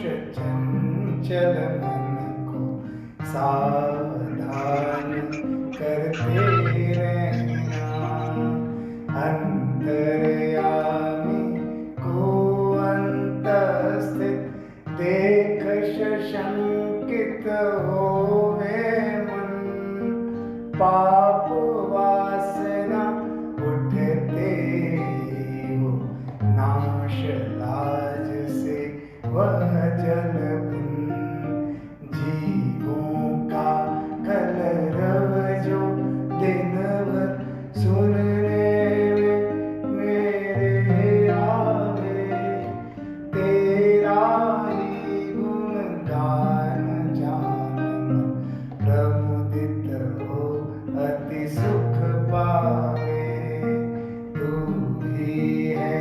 चंचल मन को सावधान करते रहना। अंतर्यामी को अंतस्थित देख सशंकित होवे मन। पाप वासना उठते हो नाश लाज से वह जल बिन। जीवों का कलरव जो दिन भर सुनने में मेरे आवे। तेरा ही गुणगान जान प्रमुदित हो अति सुख पावे। तू ही है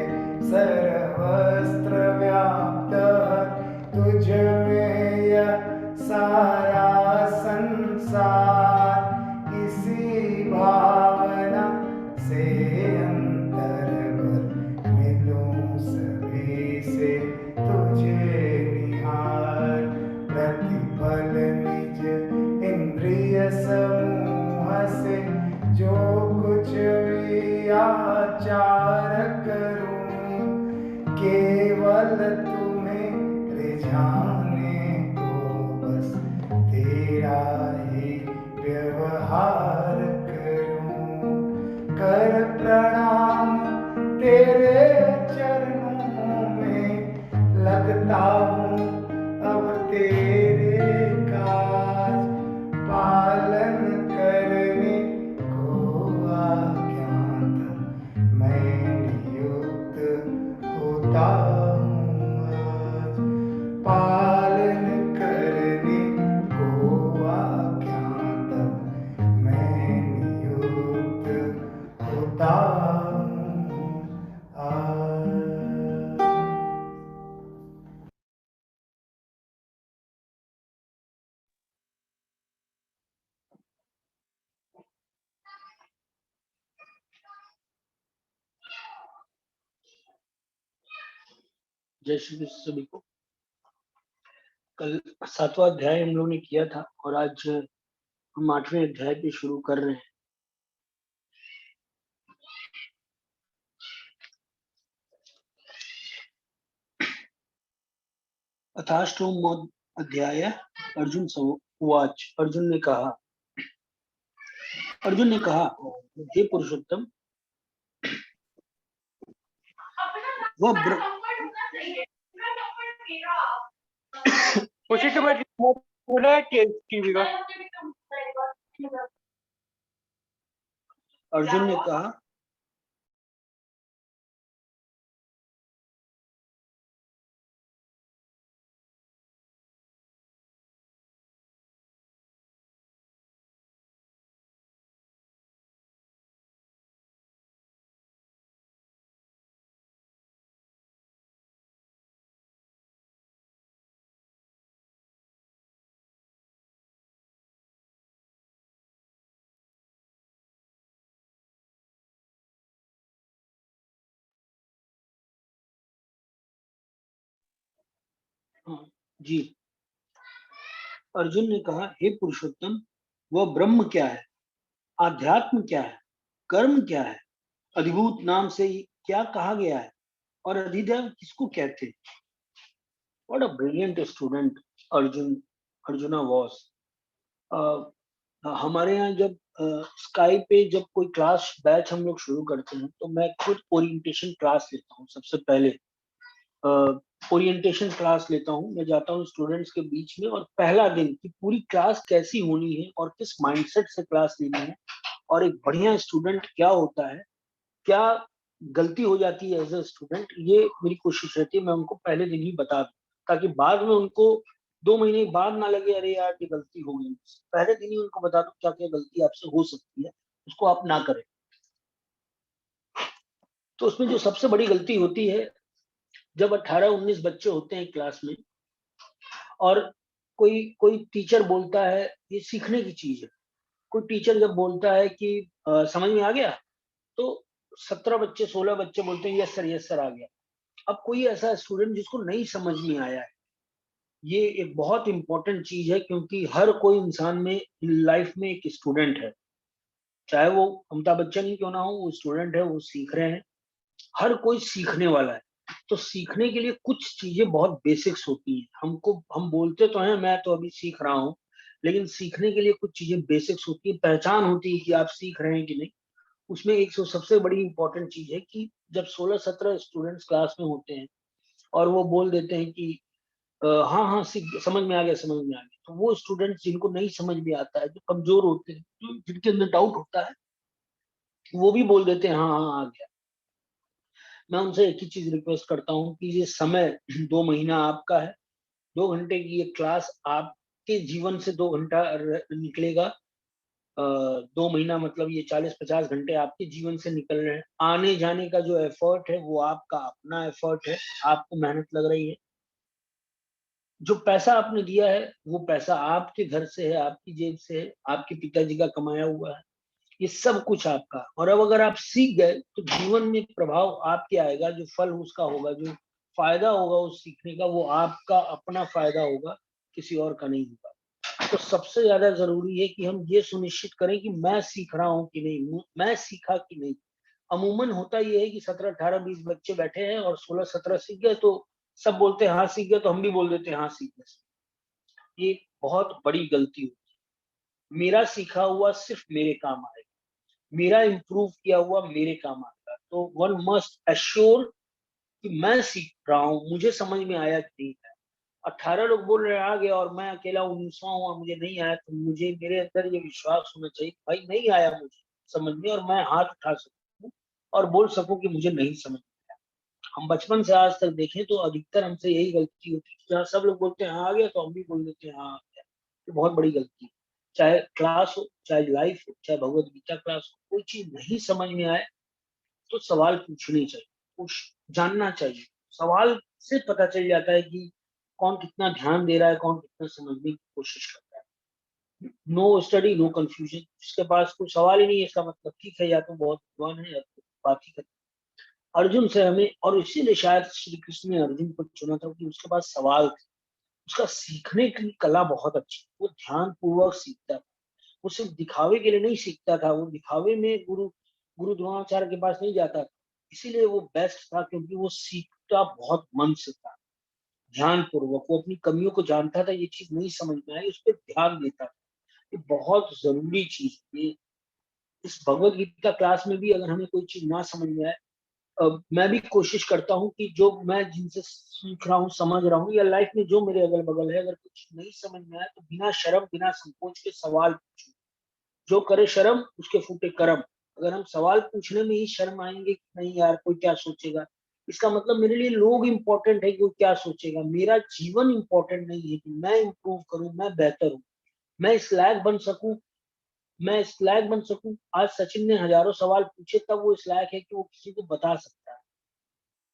सर्वस्त्र व्याप्त, तुझ में यह सारा संसार। इसी भावना से अंतर भर मिलूं सभी से तुझे निहार। प्रतिपल निज इंद्रिय समूह से जो कुछ भी आचार करूं, केवल तुम्हें रिझाने को बस तेरा ही व्यवहार करूं। कर प्रणाम तेरे चरणों में, लगता हूँ अब तेरे काज। पालन करने को अज्ञात मैं नियुक्त होता हूँ आज। पालन करने को अज्ञात मैं नियुक्त होता हूँ आज। जय श्री कृष्ण सभी को। कल 7वां अध्याय हम लोगों ने किया था और आज हम 8वें अध्याय पे शुरू कर रहे हैं। अथाष्टोम अध्याय अर्जुन उवाच। अर्जुन ने कहा, हे पुरुषोत्तम, वह अर्जुन ने कहा, जी। अर्जुन ने कहा, हे पुरुषोत्तम, वह ब्रह्म क्या है, आध्यात्म क्या है, कर्म क्या है, अधिभूत नाम से क्या कहा गया है और अधिदैव किसको कहते हैं? What a brilliant student arjuna was। हमारे यहाँ जब स्काई पे जब कोई क्लास बैच हम लोग शुरू करते हैं तो मैं खुद ओरिएंटेशन क्लास लेता हूँ। सबसे पहले ओरिएंटेशन क्लास लेता हूँ, मैं जाता हूँ स्टूडेंट्स के बीच में और पहला दिन की पूरी क्लास कैसी होनी है और किस माइंडसेट से क्लास लेनी है और एक बढ़िया स्टूडेंट क्या होता है, क्या गलती हो जाती है एज ए स्टूडेंट, ये मेरी कोशिश रहती है मैं उनको पहले दिन ही बता दूं, ताकि बाद में उनको 2 महीने बाद ना लगे अरे यार ये गलती हो गई। पहले दिन ही उनको बता दो क्या क्या गलती आपसे हो सकती है, उसको आप ना करें। तो उसमें जो सबसे बड़ी गलती होती है, जब 18-19 बच्चे होते हैं क्लास में और कोई कोई टीचर बोलता है, ये सीखने की चीज है, कोई टीचर जब बोलता है कि समझ में आ गया, तो 17 बच्चे 16 बच्चे बोलते हैं यस सर आ गया। अब कोई ऐसा स्टूडेंट जिसको नहीं समझ में आया है, ये एक बहुत इंपॉर्टेंट चीज है, क्योंकि हर कोई इंसान में लाइफ में एक स्टूडेंट है, चाहे वो अमिताभ बच्चन ही क्यों ना हो, वो स्टूडेंट है, वो सीख रहे हैं। हर कोई सीखने वाला है। तो सीखने के लिए कुछ चीजें बहुत बेसिक्स होती हैं। हम बोलते तो हैं मैं तो अभी सीख रहा हूँ, लेकिन सीखने के लिए कुछ चीजें बेसिक्स होती है, पहचान होती है कि आप सीख रहे हैं कि नहीं। उसमें एक सबसे बड़ी इंपॉर्टेंट चीज है कि जब 16-17 स्टूडेंट्स क्लास में होते हैं और वो बोल देते हैं कि हाँ हाँ समझ में आ गया, समझ में आ गया, तो वो स्टूडेंट्स जिनको नहीं समझ में आता है, जो कमजोर होते हैं, जिनके अंदर डाउट होता है, वो भी बोल देते हैं हाँ हाँ आ गया। मैं उनसे एक ही चीज रिक्वेस्ट करता हूँ कि ये समय 2 महीना आपका है। 2 घंटे की ये क्लास आपके जीवन से 2 घंटा निकलेगा। 2 महीना मतलब ये 40-50 घंटे आपके जीवन से निकल रहे हैं। आने जाने का जो एफर्ट है वो आपका अपना एफर्ट है, आपको मेहनत लग रही है। जो पैसा आपने दिया है वो पैसा आपके घर से है, आपकी जेब से है, आपके पिताजी का कमाया हुआ है। ये सब कुछ आपका। और अब अगर आप सीख गए तो जीवन में प्रभाव आपके आएगा, जो फल उसका होगा, जो फायदा होगा उस सीखने का, वो आपका अपना फायदा होगा, किसी और का नहीं होगा। तो सबसे ज्यादा जरूरी है कि हम ये सुनिश्चित करें कि मैं सीख रहा हूँ कि नहीं, मैं सीखा कि नहीं। अमूमन होता ये है कि 17-18-20 बच्चे बैठे हैं और 16-17 सीख गए, तो सब बोलते हैं हाँ सीख गए, तो हम भी बोल देते हैं हाँ सीख गए। ये बहुत बड़ी गलती होती है। मेरा सीखा हुआ सिर्फ मेरे काम आएगा, मेरा इम्प्रूव किया हुआ मेरे काम आएगा। तो वन मस्ट एश्योर कि मैं सीख रहा हूँ, मुझे समझ में आया कि नहीं आया। 18 लोग बोल रहे हैं आ गया और मैं अकेला 19वां हूँ और मुझे नहीं आया, तो मुझे मेरे अंदर ये विश्वास होना चाहिए भाई नहीं आया मुझे समझ में, और मैं हाथ उठा सकूं और बोल सकूं कि मुझे नहीं समझ में आया। हम बचपन से आज तक देखें तो अधिकतर हमसे यही गलती होती है, जहाँ सब लोग बोलते हैं हाँ आ गया तो हम भी बोल देते हैं हाँ आ गया। ये बहुत बड़ी गलती है। चाहे क्लास हो, चाहे लाइफ हो, चाहे भगवत गीता क्लास हो, कोई चीज नहीं समझ में आए तो सवाल पूछने चाहिए, कुछ जानना चाहिए। सवाल से पता चल जाता है कि कौन कितना ध्यान दे रहा है, कौन कितना समझने की कोशिश करता है। No study no confusion. जिसके पास कोई सवाल ही नहीं है, इसका मतलब ठीक है या तो बहुत विद्वान है या तो बात ही करता है। अर्जुन से हमें, और इसीलिए शायद श्री कृष्ण ने अर्जुन को चुना था कि उसके पास सवाल थे। उसका सीखने की कला बहुत अच्छी, वो ध्यान पूर्वक सीखता था। वो सिर्फ दिखावे के लिए नहीं सीखता था, वो दिखावे में गुरु गुरु द्रोणाचार्य के पास नहीं जाता था। इसीलिए वो बेस्ट था, क्योंकि वो सीखता बहुत मन से था, ध्यान पूर्वक। वो अपनी कमियों को जानता था, ये चीज नहीं समझ में आई, उस पर ध्यान देता था। ये बहुत जरूरी चीज है। ये इस भगवत गीता क्लास में भी अगर हमें कोई चीज ना समझ में आए, मैं भी कोशिश करता हूँ कि जो मैं जिनसे सीख रहा हूँ, समझ रहा हूँ, या लाइफ में जो मेरे अगल बगल है, अगर कुछ नहीं समझ में आए तो बिना शर्म बिना संकोच के सवाल पूछूं। जो करे शर्म उसके फूटे कर्म। अगर हम सवाल पूछने में ही शर्म आएंगे कि नहीं यार कोई क्या सोचेगा, इसका मतलब मेरे लिए लोग इंपॉर्टेंट है कि कोई क्या सोचेगा, मेरा जीवन इंपॉर्टेंट नहीं है कि मैं इंप्रूव करूं, मैं बेहतर हूं, मैं इस लायक बन सकूं। मैं इस लायक बन सकूं, आज सचिन ने हजारों सवाल पूछे तब वो इस लायक है कि वो किसी को बता सकता है।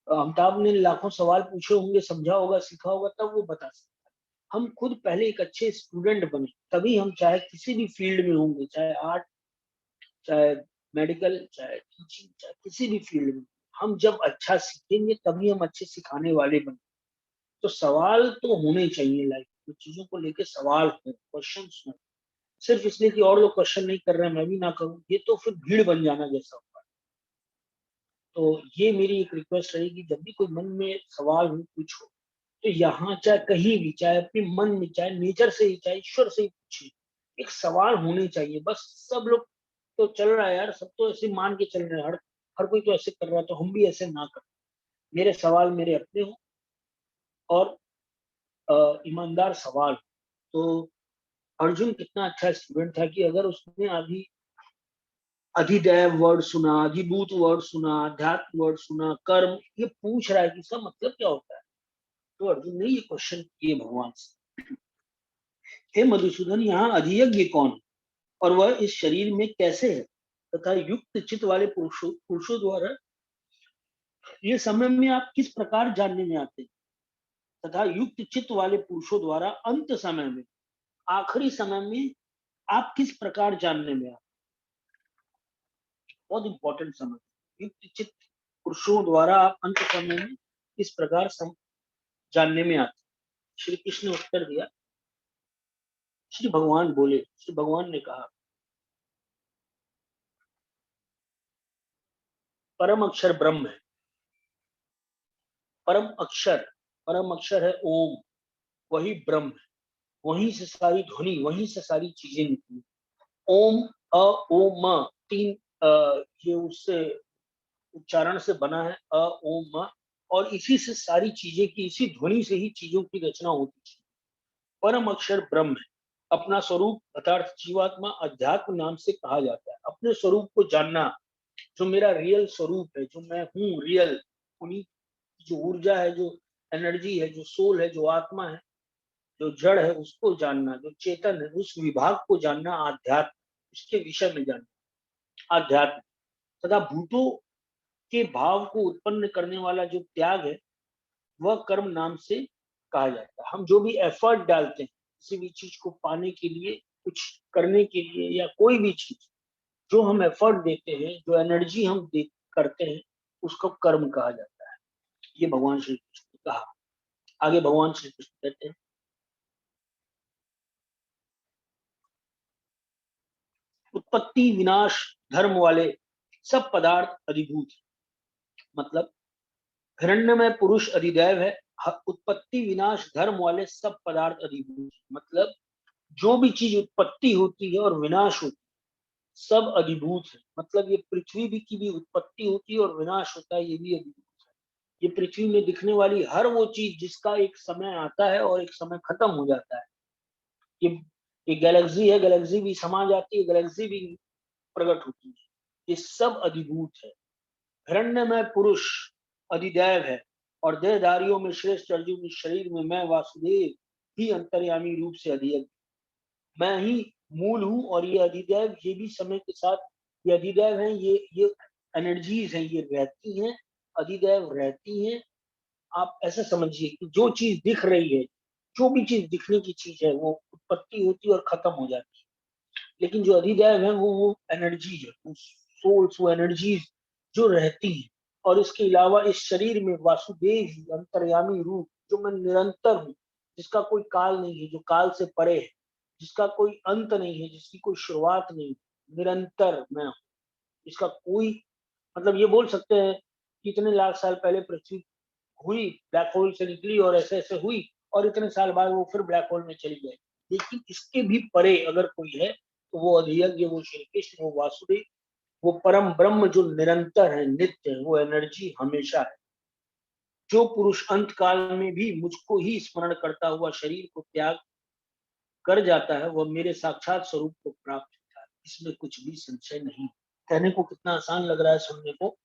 अमिताभ ने लाखों सवाल पूछे होंगे, समझा होगा, सीखा होगा, तब वो बता सकता है। हम खुद पहले एक अच्छे स्टूडेंट बने, तभी हम चाहे किसी भी फील्ड में होंगे, चाहे आर्ट, चाहे मेडिकल, चाहे टीचिंग, चाहे किसी भी फील्ड में, हम जब अच्छा सीखेंगे तभी हम अच्छे सिखाने वाले बने। तो सवाल तो होने चाहिए लाइफ में, चीजों को लेके सवाल हो, क्वेश्चन हो। सिर्फ इसलिए कि और लोग क्वेश्चन नहीं कर रहे हैं मैं भी ना करूं, ये तो फिर भीड़ बन जाना जैसा होगा। तो ये मेरी एक रिक्वेस्ट रहेगी, जब भी कोई मन में सवाल हो पूछो, तो यहाँ चाहे कहीं भी, चाहे अपने मन में, चाहे नेचर से ही, चाहे ईश्वर से ही पूछिए। एक सवाल होने चाहिए बस। सब लोग तो चल रहा है यार, सब तो ऐसे मान के चल रहे हैं, हर हर कोई तो ऐसे कर रहा है, तो हम भी ऐसे ना करें। मेरे सवाल मेरे अपने हो, और ईमानदार सवाल। तो अर्जुन कितना अच्छा स्टूडेंट था कि अगर उसने अभी अधिदैव वर्ड सुना, अधिभूत वर्ड सुना, अध्यात्म वर्ड सुना, कर्म, ये पूछ रहा है कि इसका मतलब क्या होता है, तो अर्जुन ने ये क्वेश्चन किए भगवान से, हे मधुसूदन यहाँ अधियज्ञ कौन है और वह इस शरीर में कैसे है, तथा युक्त चित्त वाले पुरुषों पुरुषों द्वारा ये समय में आप किस प्रकार जानने में आते हैं, तथा युक्त चित्त वाले पुरुषों द्वारा अंत समय में, आखिरी समय में आप किस प्रकार जानने में आते। बहुत इंपॉर्टेंट समय। युक्त चित्त पुरुषों द्वारा आप अंत समय में किस प्रकार जानने में आते। श्री कृष्ण ने उत्तर दिया, श्री भगवान बोले, श्री भगवान ने कहा, परम अक्षर ब्रह्म है। परम अक्षर है ओम, वही ब्रह्म है। वहीं से सारी ध्वनि, वहीं से सारी चीजें निकली। ओम, अ, ओ, म, तीन ये उससे उच्चारण से बना है, अ, ओ, म, और इसी से सारी चीजें की, इसी ध्वनि से ही चीजों की रचना होती है। परम अक्षर ब्रह्म है। अपना स्वरूप अर्थात जीवात्मा अध्यात्म नाम से कहा जाता है। अपने स्वरूप को जानना, जो मेरा रियल स्वरूप है, जो मैं हूँ रियल, उन्हीं जो ऊर्जा है, जो एनर्जी है, जो सोल है, जो आत्मा है, जो जड़ है, उसको जानना, जो चेतन है, उस विभाग को जानना आध्यात्म, उसके विषय में जानना आध्यात्म। तथा भूतों के भाव को उत्पन्न करने वाला जो त्याग है, वह कर्म नाम से कहा जाता है। हम जो भी एफर्ट डालते हैं किसी भी चीज को पाने के लिए, कुछ करने के लिए, या कोई भी चीज जो हम एफर्ट देते हैं, जो एनर्जी हम करते हैं, उसको कर्म कहा जाता है। ये भगवान श्री कृष्ण ने कहा। आगे भगवान श्री कृष्ण कहते हैं, उत्पत्ति विनाश धर्म वाले सब पदार्थ अधिभूत। मतलब हिरण्यमय पुरुष अधिदैव है। उत्पत्ति विनाश धर्म वाले सब पदार्थ अधिभूत। मतलब जो भी चीज उत्पत्ति होती है और विनाश होती है, सब अधिभूत है। मतलब ये पृथ्वी भी की भी उत्पत्ति होती है और विनाश होता है, ये भी अधिभूत है। ये पृथ्वी में दिखने वाली हर वो चीज जिसका एक समय आता है और एक समय खत्म हो जाता है। ये ये गैलेक्सी है, गैलेक्सी भी समा जाती है, गैलेक्सी भी प्रकट होती है। ये सब अधिभूत है। हिरण्यमय पुरुष अधिदैव है और देहधारियों में श्रेष्ठ अर्जुन इस शरीर में मैं वासुदेव ही अंतर्यामी रूप से अधिक, मैं ही मूल हूँ। और ये अधिदैव, ये भी समय के साथ ये अधिदैव है, ये एनर्जीज हैं, ये रहती हैं, अधिदैव रहती हैं। आप ऐसा समझिए कि जो चीज दिख रही है, जो भी चीज दिखने की चीज है, वो उत्पत्ति होती है और खत्म हो जाती है। लेकिन जो अधिदैव है वो एनर्जी है, वो सोल्स, वो एनर्जीज जो रहती है। और इसके अलावा इस शरीर में वासुदेव ही अंतर्यामी रूप, जो मैं निरंतर हूँ, जिसका कोई काल नहीं है, जो काल से परे है, जिसका कोई अंत नहीं है, जिसकी कोई शुरुआत नहीं, निरंतर मैं हूँ। इसका कोई, मतलब ये बोल सकते हैं कितने लाख साल पहले पृथ्वी हुई, ब्लैक होल से निकली और ऐसे ऐसे हुई, और इतने साल बाद वो फिर ब्लैक होल में चली गई। लेकिन इसके भी परे अगर कोई है तो वो अधियज्ञ, वो श्री कृष्ण, वो वासुदेव, वो परम ब्रह्म जो निरंतर है, नित्य है, वो एनर्जी हमेशा है। जो पुरुष अंत काल में भी मुझको ही स्मरण करता हुआ शरीर को त्याग कर जाता है, वह मेरे साक्षात स्वरूप को प्राप्त होता है। इसमें कुछ भी संशय नहीं। कहने को कितना आसान लग रहा है, सुनने को।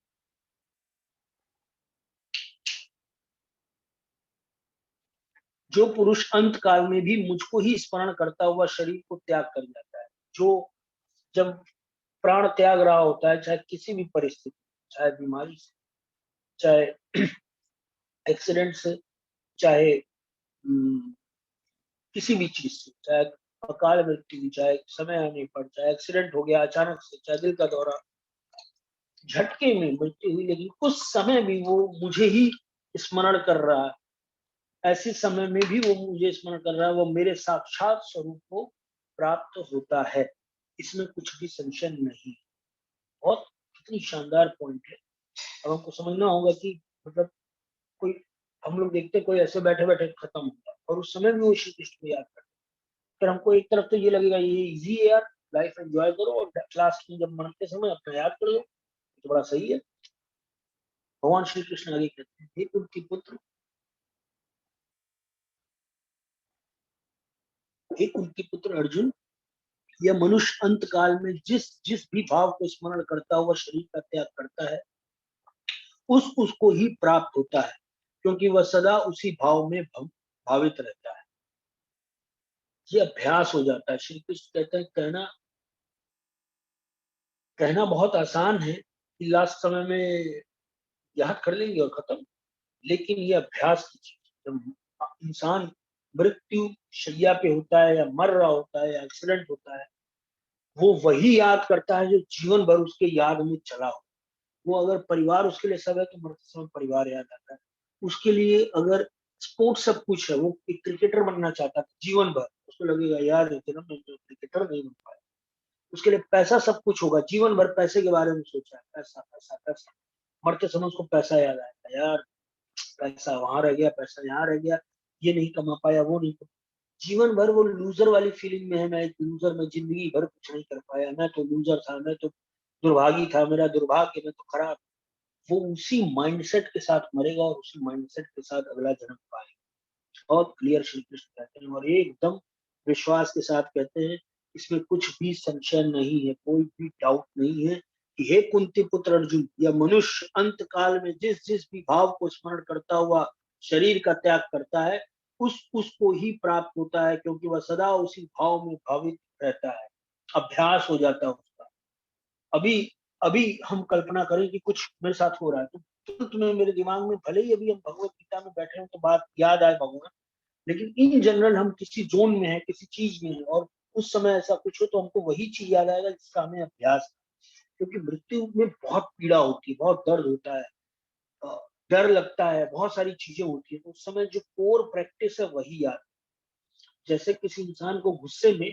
जो पुरुष अंत काल में भी मुझको ही स्मरण करता हुआ शरीर को त्याग कर जाता है, जो जब प्राण त्याग रहा होता है, चाहे किसी भी परिस्थिति, चाहे बीमारी से, चाहे एक्सीडेंट से, चाहे किसी भी चीज से, चाहे अकाल मृत्यु, चाहे समय आने पर, चाहे एक्सीडेंट हो गया अचानक से, चाहे दिल का दौरा, झटके में मृत्यु हुई, लेकिन उस समय भी वो मुझे ही स्मरण कर रहा है। ऐसे समय में भी वो मुझे स्मरण कर रहा है, वो मेरे साक्षात स्वरूप को प्राप्त होता है। इसमें कुछ भी संशय नहीं। बहुत कितनी शानदार पॉइंट है। अब हमको समझना होगा कि मतलब कोई, हम लोग देखते कोई ऐसे बैठे बैठे खत्म होता है और उस समय भी वो श्री कृष्ण को याद करते, फिर हमको एक तरफ तो ये लगेगा ये इजी है यार, लाइफ एंजॉय करो और क्लास में जब मरते समय अपना याद कर लो, तो बड़ा सही है। भगवान श्री कृष्ण आगे कहते हैं, हे कुंती पुत्र, हे कुंती पुत्र अर्जुन, यह मनुष्य अंत काल में जिस जिस भी भाव को स्मरण करता हुआ शरीर का त्याग करता है, उसको ही प्राप्त होता है, क्योंकि वह सदा उसी भाव में भावित रहता है। ये अभ्यास हो जाता है। श्री कृष्ण कहते हैं, कहना कहना बहुत आसान है कि लास्ट समय में याद कर लेंगे और खत्म, लेकिन ये अभ्यास की चीज। जब इंसान मृत्यु शैया पे होता है, या मर रहा होता है, या एक्सीडेंट होता है, वो वही याद करता है जो जीवन भर उसके याद में चला हो। वो अगर परिवार उसके लिए सब है, तो मरते समय परिवार याद आता है। उसके लिए अगर स्पोर्ट्स सब कुछ है, वो एक क्रिकेटर बनना चाहता था जीवन भर, उसको लगेगा यार इतना मैं तो क्रिकेटर नहीं बन पाया, उसके लिए पैसा सब कुछ होगा, जीवन भर पैसे के बारे में सोचा है, पैसा पैसा पैसा, मरते समय उसको पैसा याद आएगा, यार पैसा वहां रह गया, पैसा यहाँ रह गया, ये नहीं कमा पाया, वो नहीं कमा। जीवन भर वो लूजर वाली फीलिंग में है, मैं एक लूजर, मैं जिंदगी भर कुछ नहीं कर पाया, मैं तो लूजर था, मैं तो दुर्भागी था, मेरा दुर्भाग्य, मैं तो खराब। वो उसी माइंडसेट के साथ मरेगा और उसी माइंडसेट के साथ अगला जन्म पाएगा। बहुत क्लियर श्री कृष्ण कहते हैं और ये एकदम विश्वास के साथ कहते हैं, इसमें कुछ भी संशय नहीं है, कोई भी डाउट नहीं है कि हे कुंती पुत्र अर्जुन, यह मनुष्य अंत काल में जिस जिस भी भाव को स्मरण करता हुआ शरीर का त्याग करता है, उसको ही प्राप्त होता है, क्योंकि वह सदा उसी भाव में भावित रहता है, अभ्यास हो जाता है उसका। अभी अभी हम कल्पना करें कि कुछ मेरे साथ हो रहा है, तो तुरंत में मेरे दिमाग में, भले ही अभी हम भगवत गीता में बैठे हैं तो बात याद आए भगवान, लेकिन इन जनरल हम किसी जोन में है, किसी चीज में है, और उस समय ऐसा कुछ हो तो हमको वही चीज याद आएगा जिसका हमें अभ्यास है। क्योंकि मृत्यु में बहुत पीड़ा होती है, बहुत दर्द होता है, अ, डर लगता है, बहुत सारी चीजें होती है, तो उस समय जो कोर प्रैक्टिस है वही याद। जैसे किसी इंसान को गुस्से में,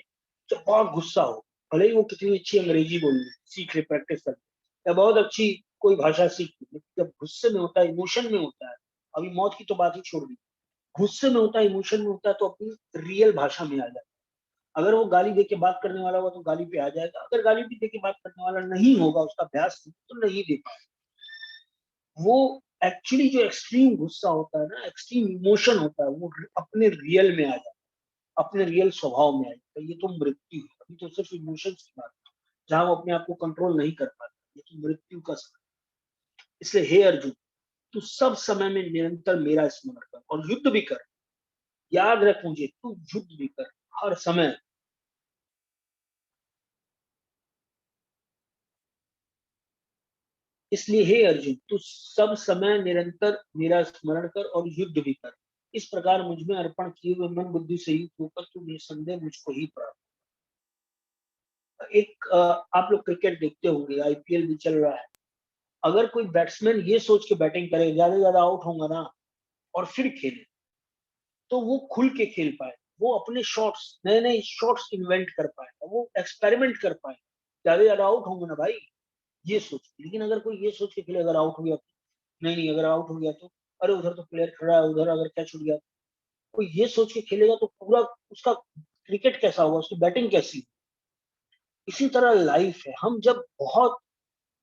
जब बहुत गुस्सा हो, भले ही वो कितनी अच्छी अंग्रेजी बोल ले, सीख ले, प्रैक्टिस कर ले, या बहुत अच्छी कोई भाषा सीख ले, लेकिन जब गुस्से में होता है, इमोशन में होता है, अभी मौत की तो बात ही छोड़ दी, गुस्से में होता है, इमोशन में होता है, तो अपनी रियल भाषा में आ जाता है। अगर वो गाली दे के बात करने वाला हुआ तो गाली पे आ जाएगा, अगर गाली भी दे के बात करने वाला नहीं होगा, उसका अभ्यास नहीं, तो नहीं दे पाएगा। वो एक्चुअली जो एक्सट्रीम गुस्सा होता है ना, एक्सट्रीम इमोशन होता है, वो अपने रियल में आ जाता है, अपने रियल स्वभाव में आ जाता है। ये तो मृत्यु है, अभी तो सिर्फ इमोशंस की बात है, जहां वो अपने आप को कंट्रोल नहीं कर पाता, ये तो मृत्यु का समय। इसलिए हे अर्जुन, तू सब समय में निरंतर मेरा स्मरण कर और युद्ध भी कर। याद रख मुझे, तू युद्ध भी कर हर समय। इसलिए हे अर्जुन, तू सब समय निरंतर मेरा स्मरण कर और युद्ध भी कर। इस प्रकार मुझ में अर्पण किए हुए मन बुद्धि से युक्त होकर तू निसंदेह मुझको ही प्राप्त। एक आप लोग क्रिकेट देखते होंगे, आईपीएल भी चल रहा है। अगर कोई बैट्समैन ये सोच के बैटिंग करे ज्यादा से ज्यादा आउट होगा ना, और फिर खेले, तो वो खुल के खेल पाए, वो अपने शॉट्स, नए नए शॉट्स इन्वेंट कर पाएगा, वो एक्सपेरिमेंट कर पाए। ज्यादा से ज्यादा आउट होंगे ना भाई, ये सोच। लेकिन अगर कोई ये सोच के खेले अगर आउट हो गया तो, नहीं नहीं अगर आउट हो गया तो, अरे उधर तो प्लेयर खड़ा है, उधर अगर कैच छूट गया, कोई ये सोच के खेलेगा तो पूरा उसका क्रिकेट कैसा होगा, उसकी बैटिंग कैसी। इसी तरह लाइफ है, हम जब बहुत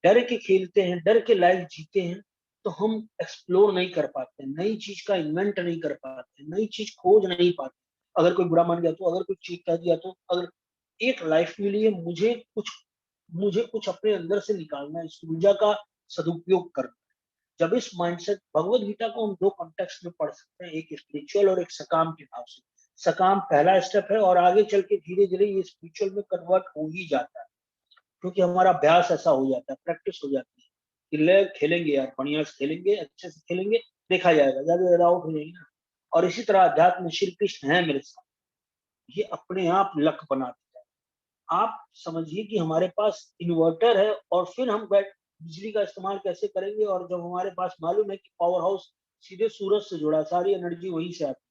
डर के खेलते हैं, डर के लाइफ जीते हैं, तो हम एक्सप्लोर नहीं कर पाते, नई चीज का इन्वेंट नहीं कर पाते, नई चीज खोज नहीं पाते। अगर कोई बुरा मान गया तो, अगर कोई चीज कह दिया तो, अगर एक लाइफ मिली है, मुझे कुछ अपने अंदर से निकालना है, इस ऊर्जा का सदुपयोग करना। जब इस माइंडसेट, भगवत गीता को हम दो कॉन्टेक्स्ट में पढ़ सकते हैं, एक स्पिरिचुअल और एक सकाम के भाव से। सकाम पहला स्टेप है और आगे चल के धीरे धीरे ये स्पिरिचुअल में कन्वर्ट हो ही जाता है, क्योंकि हमारा अभ्यास ऐसा हो जाता है, प्रैक्टिस हो जाती है कि ले खेलेंगे यार, बढ़िया से खेलेंगे, अच्छे से खेलेंगे, देखा जाएगा, ज्यादा से ज्यादा आउट हो जाएंगे ना। और इसी तरह अध्यात्म में श्री कृष्ण है मेरे साथ, ये अपने आप लक बना देता है। आप समझिए कि हमारे पास इन्वर्टर है, और फिर हम बैठ बिजली का इस्तेमाल कैसे करेंगे, और जब हमारे पास मालूम है कि पावर हाउस सीधे सूरज से जुड़ा, सारी एनर्जी वहीं से आती है,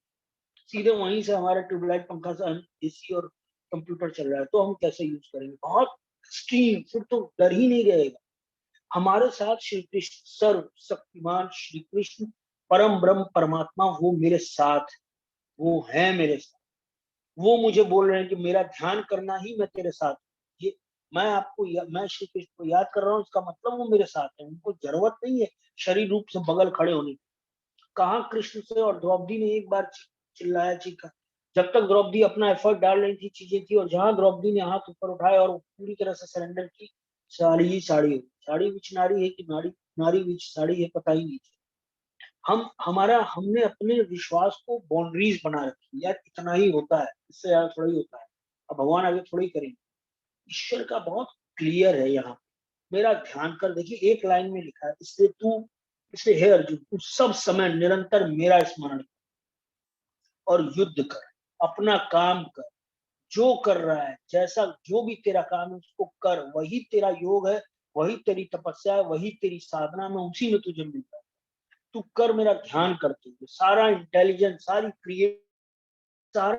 सीधे वहीं से हमारा ट्यूबलाइट, पंखा से एसी और कंप्यूटर चल रहा है, तो हम कैसे यूज करेंगे। बहुत एक्सट्रीम, फिर तो डर ही नहीं रहेगा। हमारे साथ श्री कृष्ण, सर्व शक्तिमान श्री कृष्ण, परम ब्रह्म परमात्मा, वो मेरे साथ, वो है मेरे साथ। वो मुझे बोल रहे हैं कि मेरा ध्यान करना ही मैं तेरे साथ हूं। ये मैं श्री कृष्ण को याद कर रहा हूँ, इसका मतलब वो मेरे साथ है, उनको जरूरत नहीं है शरीर रूप से बगल खड़े होने की। कहाँ कृष्ण से और द्रौपदी ने एक बार चिल्लाया, चीखा। जब तक द्रौपदी अपना एफर्ट डाल रही थी, चीजें थी, और जहां द्रौपदी ने हाथ ऊपर उठाया और पूरी तरह से सरेंडर की, साड़ी ही साड़ी हुई। साड़ी विच नारी है कि नारी, नारी विच साड़ी है, पता ही नहीं। हमने अपने विश्वास को बाउंड्रीज बना रखी, यार इतना ही होता है, इससे ज्यादा थोड़ा ही होता है, अब भगवान आगे थोड़ी ही करेंगे। ईश्वर का बहुत क्लियर है यहाँ, मेरा ध्यान कर। देखिए एक लाइन में लिखा है, इसलिए हे अर्जुन, तू सब समय निरंतर मेरा स्मरण कर और युद्ध कर, अपना काम कर, जो कर रहा है, जैसा जो भी तेरा काम है उसको कर, वही तेरा योग है, वही तेरी तपस्या है, वही तेरी साधना में, उसी में तुझे मिलता है। तू कर मेरा ध्यान करते हुए, सारा इंटेलिजेंस, सारी क्रिएट, सारा।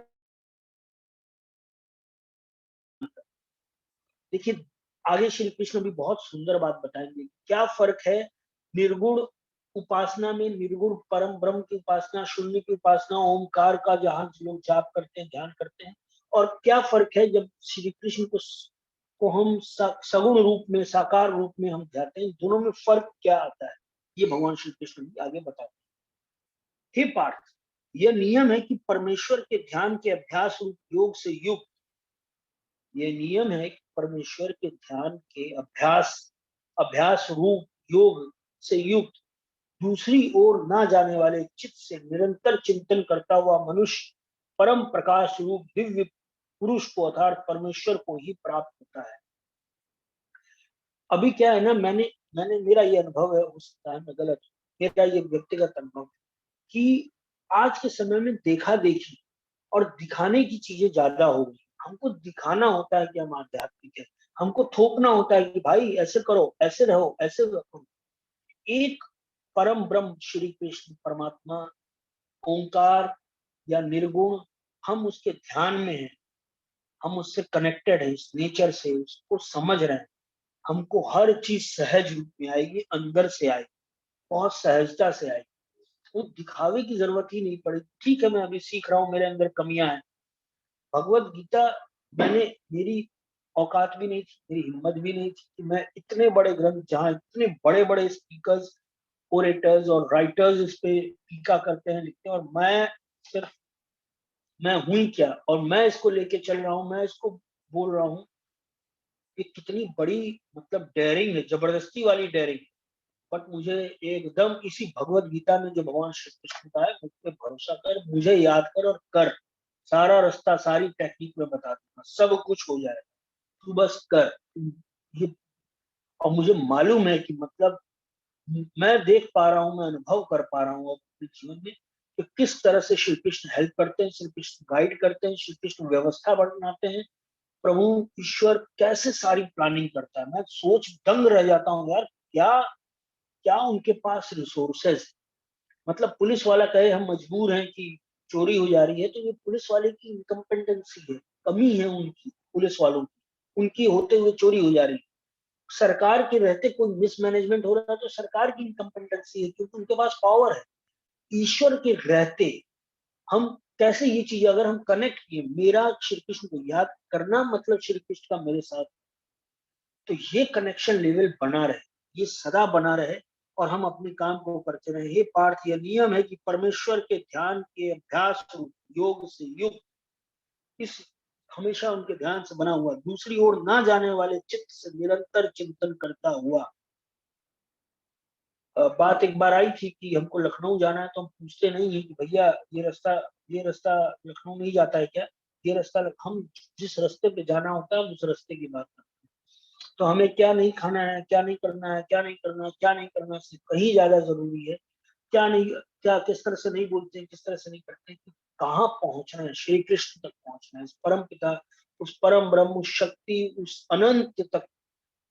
देखिए, आगे श्री कृष्ण भी बहुत सुंदर बात बताएंगे, क्या फर्क है निर्गुण उपासना में, निर्गुण परम ब्रह्म की उपासना, शून्य की उपासना, ओमकार का जहां लोग जाप करते हैं, ध्यान करते हैं, और क्या फर्क है जब श्री कृष्ण को हम सगुण रूप में, साकार रूप में हम ध्याते हैं, दोनों में फर्क क्या आता है, ये भगवान श्री कृष्ण भी आगे बताते हैं। हे पार्थ, यह नियम है कि परमेश्वर के ध्यान के अभ्यास रूप योग से युक्त, ये नियम है कि परमेश्वर के ध्यान के अभ्यास अभ्यास रूप योग से युक्त, दूसरी ओर ना जाने वाले चित्त से निरंतर चिंतन करता हुआ मनुष्य परम प्रकाश रूप दिव्य पुरुष को अर्थात परमेश्वर को ही प्राप्त होता है। अभी क्या है ना, मैंने मैंने मेरा ये अनुभव है, हो सकता है मैं गलत हूं, मेरा ये व्यक्तिगत अनुभव है कि आज के समय में देखा देखी और दिखाने की चीजें ज्यादा हो गई। हमको दिखाना होता है कि हम आध्यात्मिक है, हमको थोपना होता है कि भाई ऐसे करो, ऐसे रहो, ऐसे रखो। एक परम ब्रह्म श्री कृष्ण परमात्मा, ओंकार या निर्गुण, हम उसके ध्यान में हैं, हम उससे कनेक्टेड है, इस नेचर से उसको समझ रहे हैं, हमको हर चीज सहज रूप में आएगी, अंदर से आएगी, बहुत सहजता से आएगी, वो दिखावे की जरूरत ही नहीं पड़ेगी। ठीक है, मैं अभी सीख रहा हूँ, मेरे अंदर कमियां हैं, भगवत गीता मैंने, मेरी औकात भी नहीं थी, मेरी हिम्मत भी नहीं थी कि मैं इतने बड़े ग्रंथ, जहाँ इतने बड़े बड़े स्पीकर्स, ओरेटर्स और राइटर्स इस पे टीका करते हैं, लिखते हैं, और मैं सिर्फ, मैं हूं ही क्या, और मैं इसको लेके चल रहा हूँ, मैं इसको बोल रहा हूँ। ये कितनी बड़ी, मतलब डेयरिंग है, जबरदस्ती वाली डेयरिंग। बट मुझे एकदम इसी भगवत गीता में जो भगवान श्री कृष्ण का है, मुझ पे भरोसा कर, मुझे याद कर और कर, सारा रास्ता, सारी टेक्निक में बता दूंगा, सब कुछ हो जाएगा, तू बस कर ये। और मुझे मालूम है कि मतलब मैं देख पा रहा हूँ, मैं अनुभव कर पा रहा हूँ अपने जीवन में कि किस तरह से श्री कृष्ण हेल्प करते हैं, श्री कृष्ण गाइड करते हैं, श्री कृष्ण व्यवस्था बनाते हैं, प्रभु ईश्वर कैसे सारी प्लानिंग करता है। मैं सोच दंग रह जाता हूँ यार, क्या क्या उनके पास रिसोर्सेज। मतलब पुलिस वाला कहे हम मजबूर हैं कि चोरी हो जा रही है, तो ये पुलिस वाले की इनकम्पेटेंसी है, कमी है उनकी, पुलिस वालों की, उनकी होते हुए चोरी हो जा रही है। सरकार के रहते कोई मिसमैनेजमेंट हो रहा है तो सरकार की इनकम्पेटेंसी है, क्योंकि उनके पास पावर है। ईश्वर के रहते हम कैसे ये चीज, अगर हम कनेक्ट किए, मेरा श्री कृष्ण को याद करना मतलब श्री कृष्ण का मेरे साथ, तो ये कनेक्शन लेवल बना रहे, ये सदा बना रहे, और हम अपने काम को करते रहे। हे पार्थ, यह नियम है कि परमेश्वर के ध्यान के अभ्यास रूप योग से युक्त, इस हमेशा उनके ध्यान से बना हुआ, दूसरी ओर ना जाने वाले चित्त से निरंतर चिंतन करता हुआ। बात एक बार आई थी कि हमको लखनऊ जाना है, तो हम पूछते नहीं है कि भैया ये रास्ता लखनऊ नहीं जाता है क्या, ये रास्ता, हम जिस रास्ते पे जाना होता है उस रास्ते की बात करते हैं। तो हमें क्या नहीं खाना है, क्या नहीं करना है, क्या नहीं करना है, क्या नहीं करना है, कहीं ज्यादा जरूरी है क्या नहीं, क्या किस तरह से नहीं बोलते हैं, किस तरह से नहीं करते हैं, कि कहाँ पहुंचना है, श्री कृष्ण तक पहुंचना है, उस परम पिता, उस परम ब्रह्म, उस शक्ति, उस अनंत तक,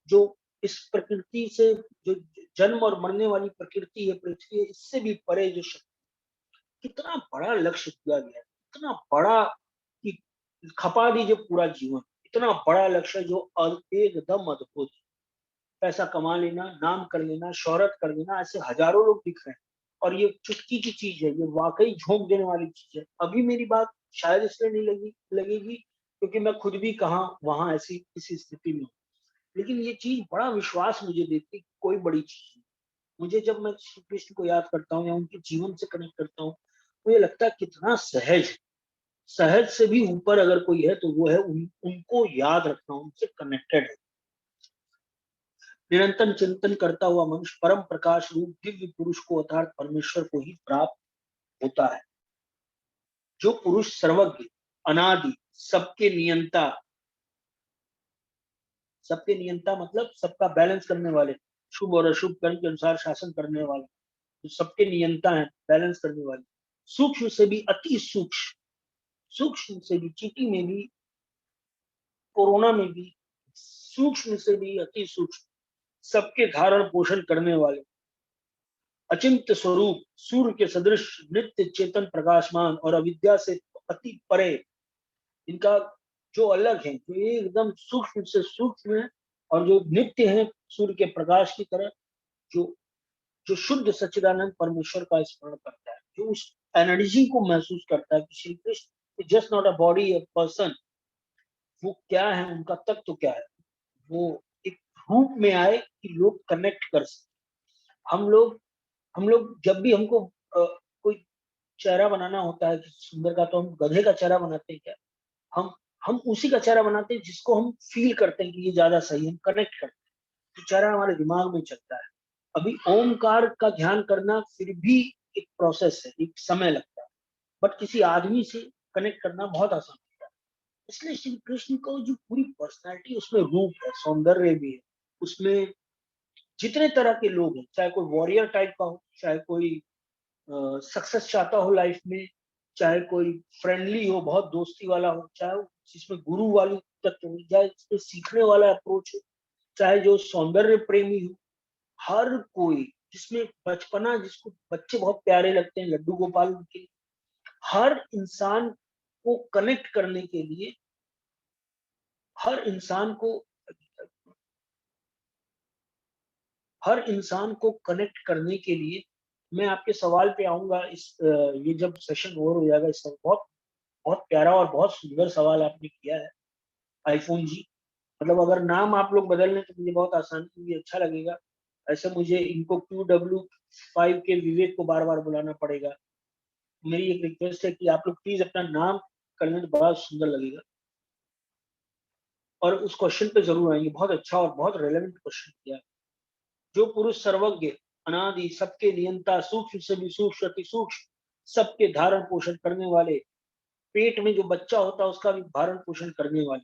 जो इस प्रकृति से, जो जन्म और मरने वाली प्रकृति है, पृथ्वी है, इससे भी परे जो शक्ति, कितना बड़ा लक्ष्य दिया गया है, इतना बड़ा कि खपा दीजिए पूरा जीवन, इतना बड़ा लक्ष्य जो एकदम अद्भुत है। पैसा कमा लेना, नाम कर लेना, शोहरत कर लेना, ऐसे हजारों लोग दिख रहे हैं, और ये चुटकी की चीज है, ये वाकई झोंक देने वाली चीज है। अभी मेरी बात शायद इसलिए नहीं लगेगी क्योंकि मैं खुद भी कहाँ वहां ऐसी इसी स्थिति में हूँ, लेकिन ये चीज बड़ा विश्वास मुझे देती है, कोई बड़ी चीज नहीं। मुझे जब मैं श्री कृष्ण को याद करता हूँ या उनके जीवन से कनेक्ट करता हूँ, मुझे लगता है कितना सहज, सहज से भी ऊपर अगर कोई है तो वो है उनको याद रखना, उनसे कनेक्टेड है। निरंतर चिंतन करता हुआ मनुष्य परम प्रकाश रूप दिव्य पुरुष को अर्थात परमेश्वर को ही प्राप्त होता है। जो पुरुष सर्वज्ञ, अनादि, सबके नियंता, सबके नियंता मतलब सबका बैलेंस करने वाले, शुभ और अशुभ कर्म के अनुसार शासन करने वाले, जो सबके नियंता हैं, बैलेंस करने वाले, सूक्ष्म से भी अति सूक्ष्म, सूक्ष्म से भी, चींटी में भी, कोरोना में भी, सूक्ष्म से भी अति सूक्ष्म, सबके धारण पोषण करने वाले, अचिंत्य स्वरूप, सूर्य के सदृश, नित्य चेतन प्रकाशमान और अविद्या से अति परे, इनका जो अलग है, जो ये एकदम सूक्ष्म से सूक्ष्म है और जो नित्य है सूर्य के प्रकाश की तरह, जो जो शुद्ध सच्चिदानंद परमेश्वर का स्मरण करता है, जो उस एनर्जी को महसूस करता है कि Shri Krishna is just not a body, a person, वो क्या है, उनका तत्व क्या है, वो एक रूप में आए कि लोग कनेक्ट कर सके। हम लोग हम लोग जब भी हमको कोई चेहरा बनाना होता है किसी सुंदर का, तो हम गधे का चेहरा बनाते हैं क्या? हम हम उसी का चेहरा बनाते हैं जिसको हम फील करते हैं कि ये ज्यादा सही है, हम कनेक्ट करते हैं, तो चेहरा हमारे दिमाग में चलता है। अभी ओमकार का ध्यान करना फिर भी एक प्रोसेस है, एक समय लगता है, बट किसी आदमी से कनेक्ट करना बहुत आसान होता है। इसलिए श्री कृष्ण को जो पूरी पर्सनैलिटी, उसमें रूप है, सौंदर्य भी है, उसमें जितने तरह के लोग हैं, चाहे कोई वॉरियर टाइप का हो, चाहे कोई सक्सेस चाहता हो लाइफ में, चाहे कोई फ्रेंडली हो, बहुत दोस्ती वाला हो, चाहे जिसमें गुरु वाली तत्व हो, चाहे जिसमें सीखने वाला अप्रोच हो, चाहे जो सौंदर्य प्रेमी हो, हर कोई, जिसमें बचपना, जिसको बच्चे बहुत प्यारे लगते हैं, लड्डू गोपाल के, हर इंसान को कनेक्ट करने के लिए, हर इंसान को हर इंसान को कनेक्ट करने के लिए, मैं आपके सवाल पे आऊंगा। ये जब सेशन ओवर हो जाएगा, इस बहुत बहुत प्यारा और बहुत सुंदर सवाल आपने किया है आईफोन जी। मतलब अगर नाम आप लोग बदल लें तो मुझे बहुत आसानी, मुझे अच्छा लगेगा। ऐसे मुझे इनको QW5 के विवेक को बार बार बुलाना पड़ेगा। मेरी एक रिक्वेस्ट है कि आप लोग प्लीज अपना नाम कर लें तो बड़ा सुंदर लगेगा। और उस क्वेश्चन पे जरूर आएंगे, बहुत अच्छा और बहुत रेलेवेंट क्वेश्चन किया। जो पुरुष सर्वज्ञ, अनादि, सबके नियंता, सूक्ष्म से भी सूक्ष्म, अति सूक्ष्म, सबके धारण पोषण करने वाले, पेट में जो बच्चा होता है उसका भी धारण पोषण करने वाले,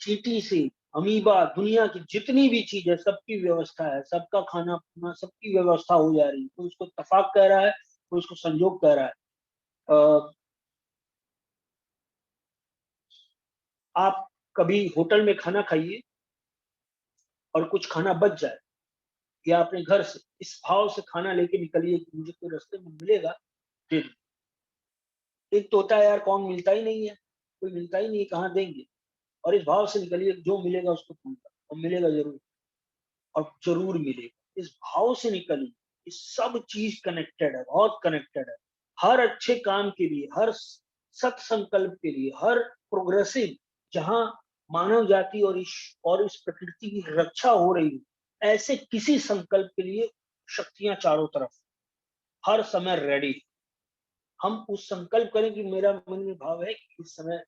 चींटी से अमीबा, दुनिया की जितनी भी चीज है सबकी व्यवस्था है, सबका खाना पीना सबकी व्यवस्था हो जा रही है। कोई उसको इत्तेफाक कह रहा है, कोई उसको संजोग कह रहा है। आप कभी होटल में खाना खाइए और कुछ खाना बच जाए, या अपने घर से इस भाव से खाना लेके निकलिए कि मुझे कोई रास्ते में मिलेगा दे दो। एक तो होता है यार कौन मिलता ही नहीं है, कोई मिलता ही नहीं है, कहाँ देंगे। और इस भाव से निकलिए जो मिलेगा उसको दूंगा, और मिलेगा जरूर, और जरूर मिलेगा, इस भाव से निकलिए। ये सब चीज कनेक्टेड है, बहुत कनेक्टेड है। हर अच्छे काम के लिए, हर सत संकल्प के लिए, हर प्रोग्रेसिव, जहां मानव जाति और इस प्रकृति की रक्षा हो रही है, ऐसे किसी संकल्प के लिए शक्तियां चारों तरफ हर समय रेडी। हम उस संकल्प करें कि मेरा मन में भाव है कि इस समय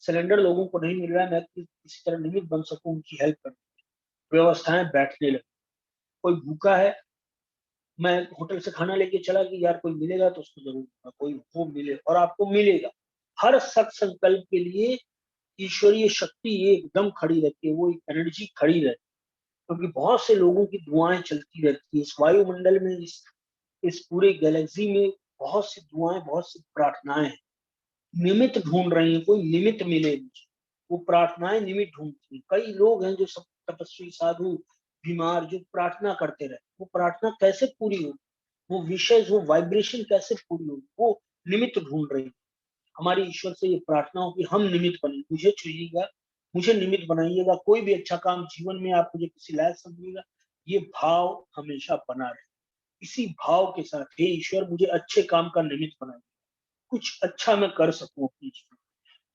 सिलेंडर लोगों को नहीं मिल रहा है, मैं किसी तरह निमित्त बन सकूं उनकी हेल्प करने, व्यवस्थाएं बैठने लगे। कोई भूखा है, मैं होटल से खाना लेके चला कि यार कोई मिलेगा तो उसको जरूर दूंगा, कोई वो मिले, और आपको मिलेगा। हर सत संकल्प के लिए ईश्वरीय शक्ति एकदम खड़ी रहती है, वो एक एनर्जी खड़ी रहती है, क्योंकि बहुत से लोगों की दुआएं चलती रहती है इस वायुमंडल में, इस पूरे गैलेक्सी में। बहुत सी दुआएं, बहुत सी प्रार्थनाएं हैं, निमित्त ढूंढ रही हैं, कोई निमित्त मिले मुझे। वो प्रार्थनाएं निमित्त ढूंढती हैं। कई लोग हैं जो सब तपस्वी, साधु, बीमार, जो प्रार्थना करते रहे, वो प्रार्थना कैसे पूरी हो, वो विषय, वो वाइब्रेशन कैसे पूरी हो, वो निमित्त ढूंढ रही है। हमारी ईश्वर से ये प्रार्थना हो कि हम निमित्त बने, मुझे छुइएगा, मुझे निमित्त बनाइएगा, कोई भी अच्छा काम जीवन में आप मुझे किसी लायक समझिएगा, ये भाव हमेशा बना रहे। इसी भाव के साथ, हे ईश्वर मुझे अच्छे काम का निमित्त बनाइए, कुछ अच्छा मैं कर सकूं अपने जीवन में।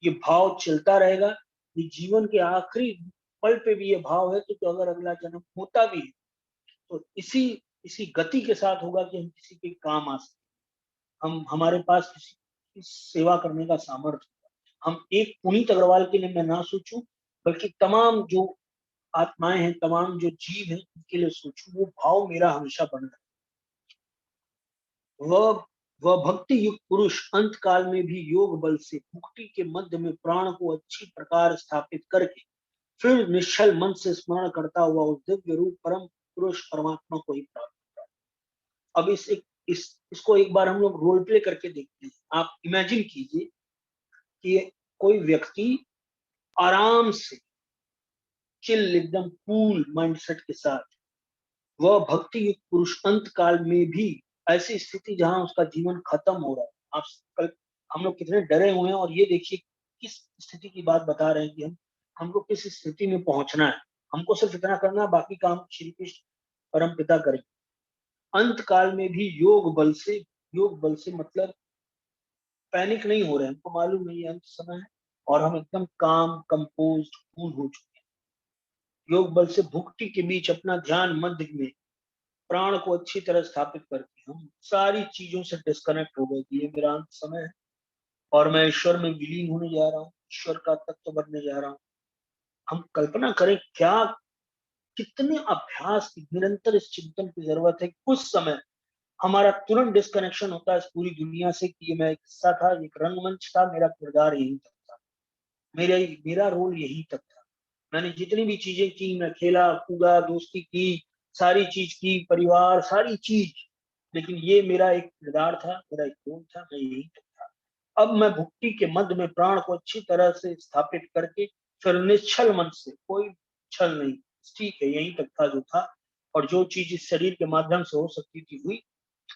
ये भाव चलता रहेगा। ये जीवन के आखिरी पल पे भी ये भाव है, तो अगर अगला जन्म होता भी है तो इसी इसी गति के साथ होगा कि हम किसी के काम आ सके, हम, हमारे पास किसी की सेवा करने का सामर्थ्य होगा। हम एक पुनीत अग्रवाल के लिए मैं ना सोचूं, बल्कि तमाम जो आत्माएं हैं, तमाम जो जीव हैं, उनके लिए सोचूं। वो भाव मेरा हमेशा बना रहे। वह वह भक्ति युक्त पुरुष अंत काल में भी योग बल से मुक्ति के मध्य में प्राण को अच्छी प्रकार स्थापित करके फिर निश्चल मन से स्मरण करता हुआ उस दिव्य रूप परम पुरुष परमात्मा को ही प्राप्त होता है। अब इसको एक बार हम लोग रोल प्ले करके देखते हैं। आप इमेजिन कीजिए कि कोई व्यक्ति आराम से, चिल, एकदम कूल माइंडसेट के साथ, वह भक्ति युक्त पुरुष अंत काल में भी ऐसी स्थिति जहां उसका जीवन खत्म हो रहा है। आप कल हम लोग कितने डरे हुए हैं, और ये देखिए किस स्थिति की बात बता रहे हैं कि हमको किस स्थिति में पहुंचना है। हमको सिर्फ इतना करना है, बाकी काम श्री कृष्ण परम पिता करें। अंत काल में भी योग बल से मतलब पैनिक नहीं हो रहे हैं। हमको मालूम नहीं है अंत समय है, और हम एकदम काम कंपोज कूल हो चुके हैं। योग बल से भुक्ति के बीच अपना ध्यान मध्य में प्राण को अच्छी तरह स्थापित करके हम सारी चीजों से डिस्कनेक्ट हो गए कि ये मेरा अंत समय है और मैं ईश्वर में विलीन होने जा रहा हूँ, ईश्वर का तत्व बनने जा रहा हूँ। हम कल्पना करें क्या, कितने अभ्यास की, निरंतर इस चिंतन की जरूरत है। कुछ समय हमारा तुरंत डिस्कनेक्शन होता है इस पूरी दुनिया से कि ये मैं एक हिस्सा था, एक रंगमंच था, मेरा किरदार यही तक था, मेरा रोल यही तक था। मैंने जितनी भी चीजें की, मैं खेला कूदा, दोस्ती की, सारी चीज की, परिवार, सारी चीज, लेकिन ये मेरा एक किरदार था, मेरा एक रोल था, मैं यही तक था। अब मैं भुक्ति के मध्य में प्राण को अच्छी तरह से स्थापित करके फिर निश्चल मन से, कोई छल नहीं, ठीक है यही तक था जो था, और जो चीज इस शरीर के माध्यम से हो सकती थी हुई।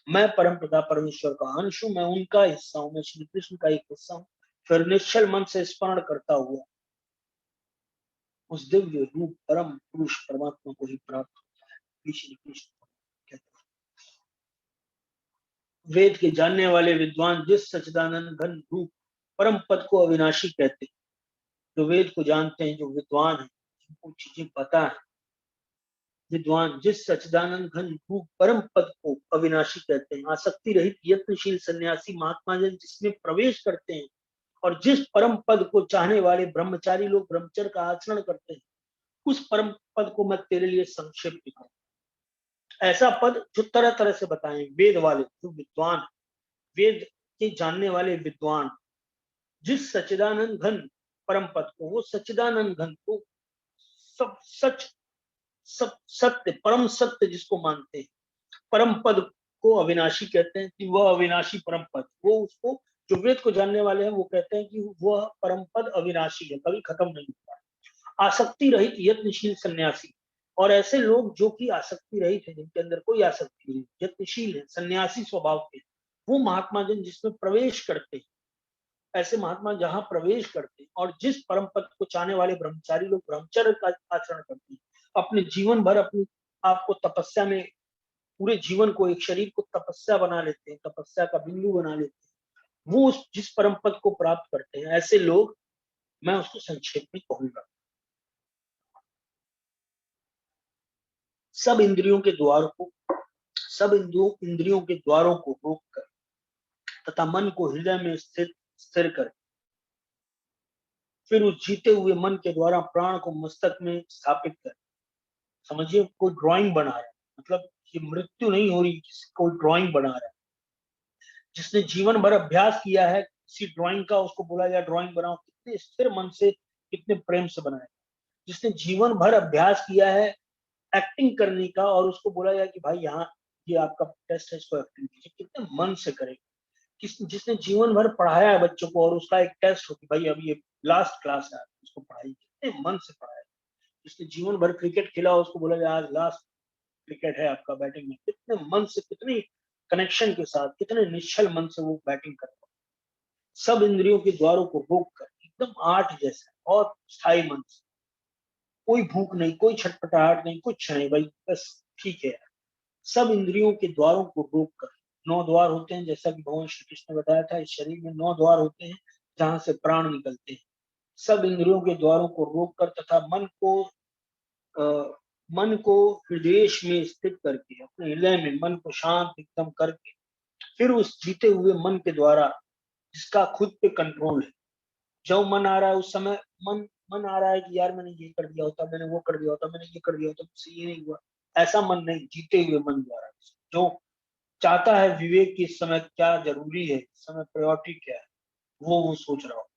मैं परम पिता परमेश्वर का अंश हूँ, मैं उनका हिस्सा हूँ, मैं श्री कृष्ण का एक हिस्सा हूँ। फिर निश्चल मन से स्मरण करता हुआ उस दिव्य रूप परम पुरुष परमात्मा को ही प्राप्त होता है। श्री कृष्ण कहते हैं, वेद के जानने वाले विद्वान जिस सच्चिदानंद घन रूप परम पद को अविनाशी कहते हैं। जो वेद को जानते हैं, जो विद्वान है, जिनको चीजें पता है, विद्वान जिस सच्चिदानंद घन रूप परम पद को अविनाशी कहते हैं। आसक्ति रहित यत्नशील सन्यासी महात्मा जन जिसमें प्रवेश करते हैं, और जिस परम पद को चाहने वाले ब्रह्मचारी लोग ब्रह्मचर्य का आचरण करते हैं, उस परम पद को मैं तेरे लिए संक्षेप में कहूं। ऐसा पद जो तरह तरह से बताएं वेद वाले, जो विद्वान, वेद के जानने वाले विद्वान, जिस सच्चिदानंद घन परम पद को, वो सच्चिदानंद घन को सब सच, सब सत्य, परम सत्य जिसको मानते हैं, परम पद को अविनाशी कहते हैं कि वह अविनाशी परम पद, वो उसको, जो वेद को जानने वाले हैं वो कहते हैं कि वह परम पद अविनाशी है, कभी खत्म नहीं होता। आसक्ति रहित यत्नशील सन्यासी, और ऐसे लोग जो कि आसक्ति रहित है, जिनके अंदर कोई आसक्ति नहीं, यत्नशील है, सन्यासी स्वभाव के, वो महात्मा जन जिसमें प्रवेश करते हैं, ऐसे महात्मा जहां प्रवेश करते हैं, और जिस परम पद को चाहने वाले ब्रह्मचारी लोग ब्रह्मचर्य का आचरण करते हैं, अपने जीवन भर अपनी आपको तपस्या में, पूरे जीवन को, एक शरीर को तपस्या बना लेते हैं, तपस्या का बिंदु बना लेते हैं, वो उस जिस परम पद को प्राप्त करते हैं, ऐसे लोग, मैं उसको संक्षेप में कहूंगा, सब इंद्रियों के द्वार को, सब इंद्रियों के द्वारों को रोककर तथा मन को हृदय में स्थिर कर, फिर उस जीते हुए मन के द्वारा प्राण को मस्तक में स्थापित कर। समझिए कोई ड्राइंग बना रहा है, मतलब ये मृत्यु नहीं हो रही, कोई ड्राइंग बना रहा है। जिसने जीवन भर अभ्यास किया है किसी ड्राइंग का, उसको बोला जाए ड्राइंग बनाओ, कितने स्थिर मन से, कितने प्रेम से बनाए। जिसने जीवन भर अभ्यास किया है एक्टिंग करने का, और उसको बोला जाए कि भाई यहाँ ये आपका टेस्ट है, इसको एक्टिंग कीजिए, कितने मन से करेगा। जिसने जीवन भर पढ़ाया है बच्चों को, और उसका एक टेस्ट हो कि भाई अभी ये लास्ट क्लास है, उसको पढ़ाई, कितने मन से पढ़ाया। जिसने जीवन भर क्रिकेट खेला, उसको बोला जाए आज लास्ट क्रिकेट है आपका बैटिंग में, कितने मन से, कितनी कनेक्शन के साथ, कितने निश्चल मन से वो बैटिंग करता है। सब इंद्रियों के द्वारों को रोक कर एकदम आठ जैसा और स्थायी मन से, कोई भूख नहीं, कोई छटपटाहट नहीं, कुछ नहीं, भाई बस ठीक है। सब इंद्रियों के द्वारों को रोक कर, 9 द्वार होते हैं जैसा कि भगवान श्री कृष्ण ने बताया था, इस शरीर में 9 द्वार होते हैं जहां से प्राण निकलते हैं। सब इंद्रियों के द्वारों को रोक कर तथा मन को हृदय में स्थित करके, अपने हृदय में मन को शांत एकदम करके, फिर उस जीते हुए मन के द्वारा जिसका खुद पे कंट्रोल है, जो मन आ रहा है उस समय, मन मन आ रहा है कि यार मैंने ये कर दिया होता, मैंने वो कर दिया होता, मैंने ये कर दिया होता, मुझसे ये नहीं हुआ, ऐसा मन नहीं, जीते हुए मन द्वारा जो चाहता है विवेक की, इस समय क्या जरूरी है, इस समय प्रायोरिटी क्या है, वो सोच रहा हो।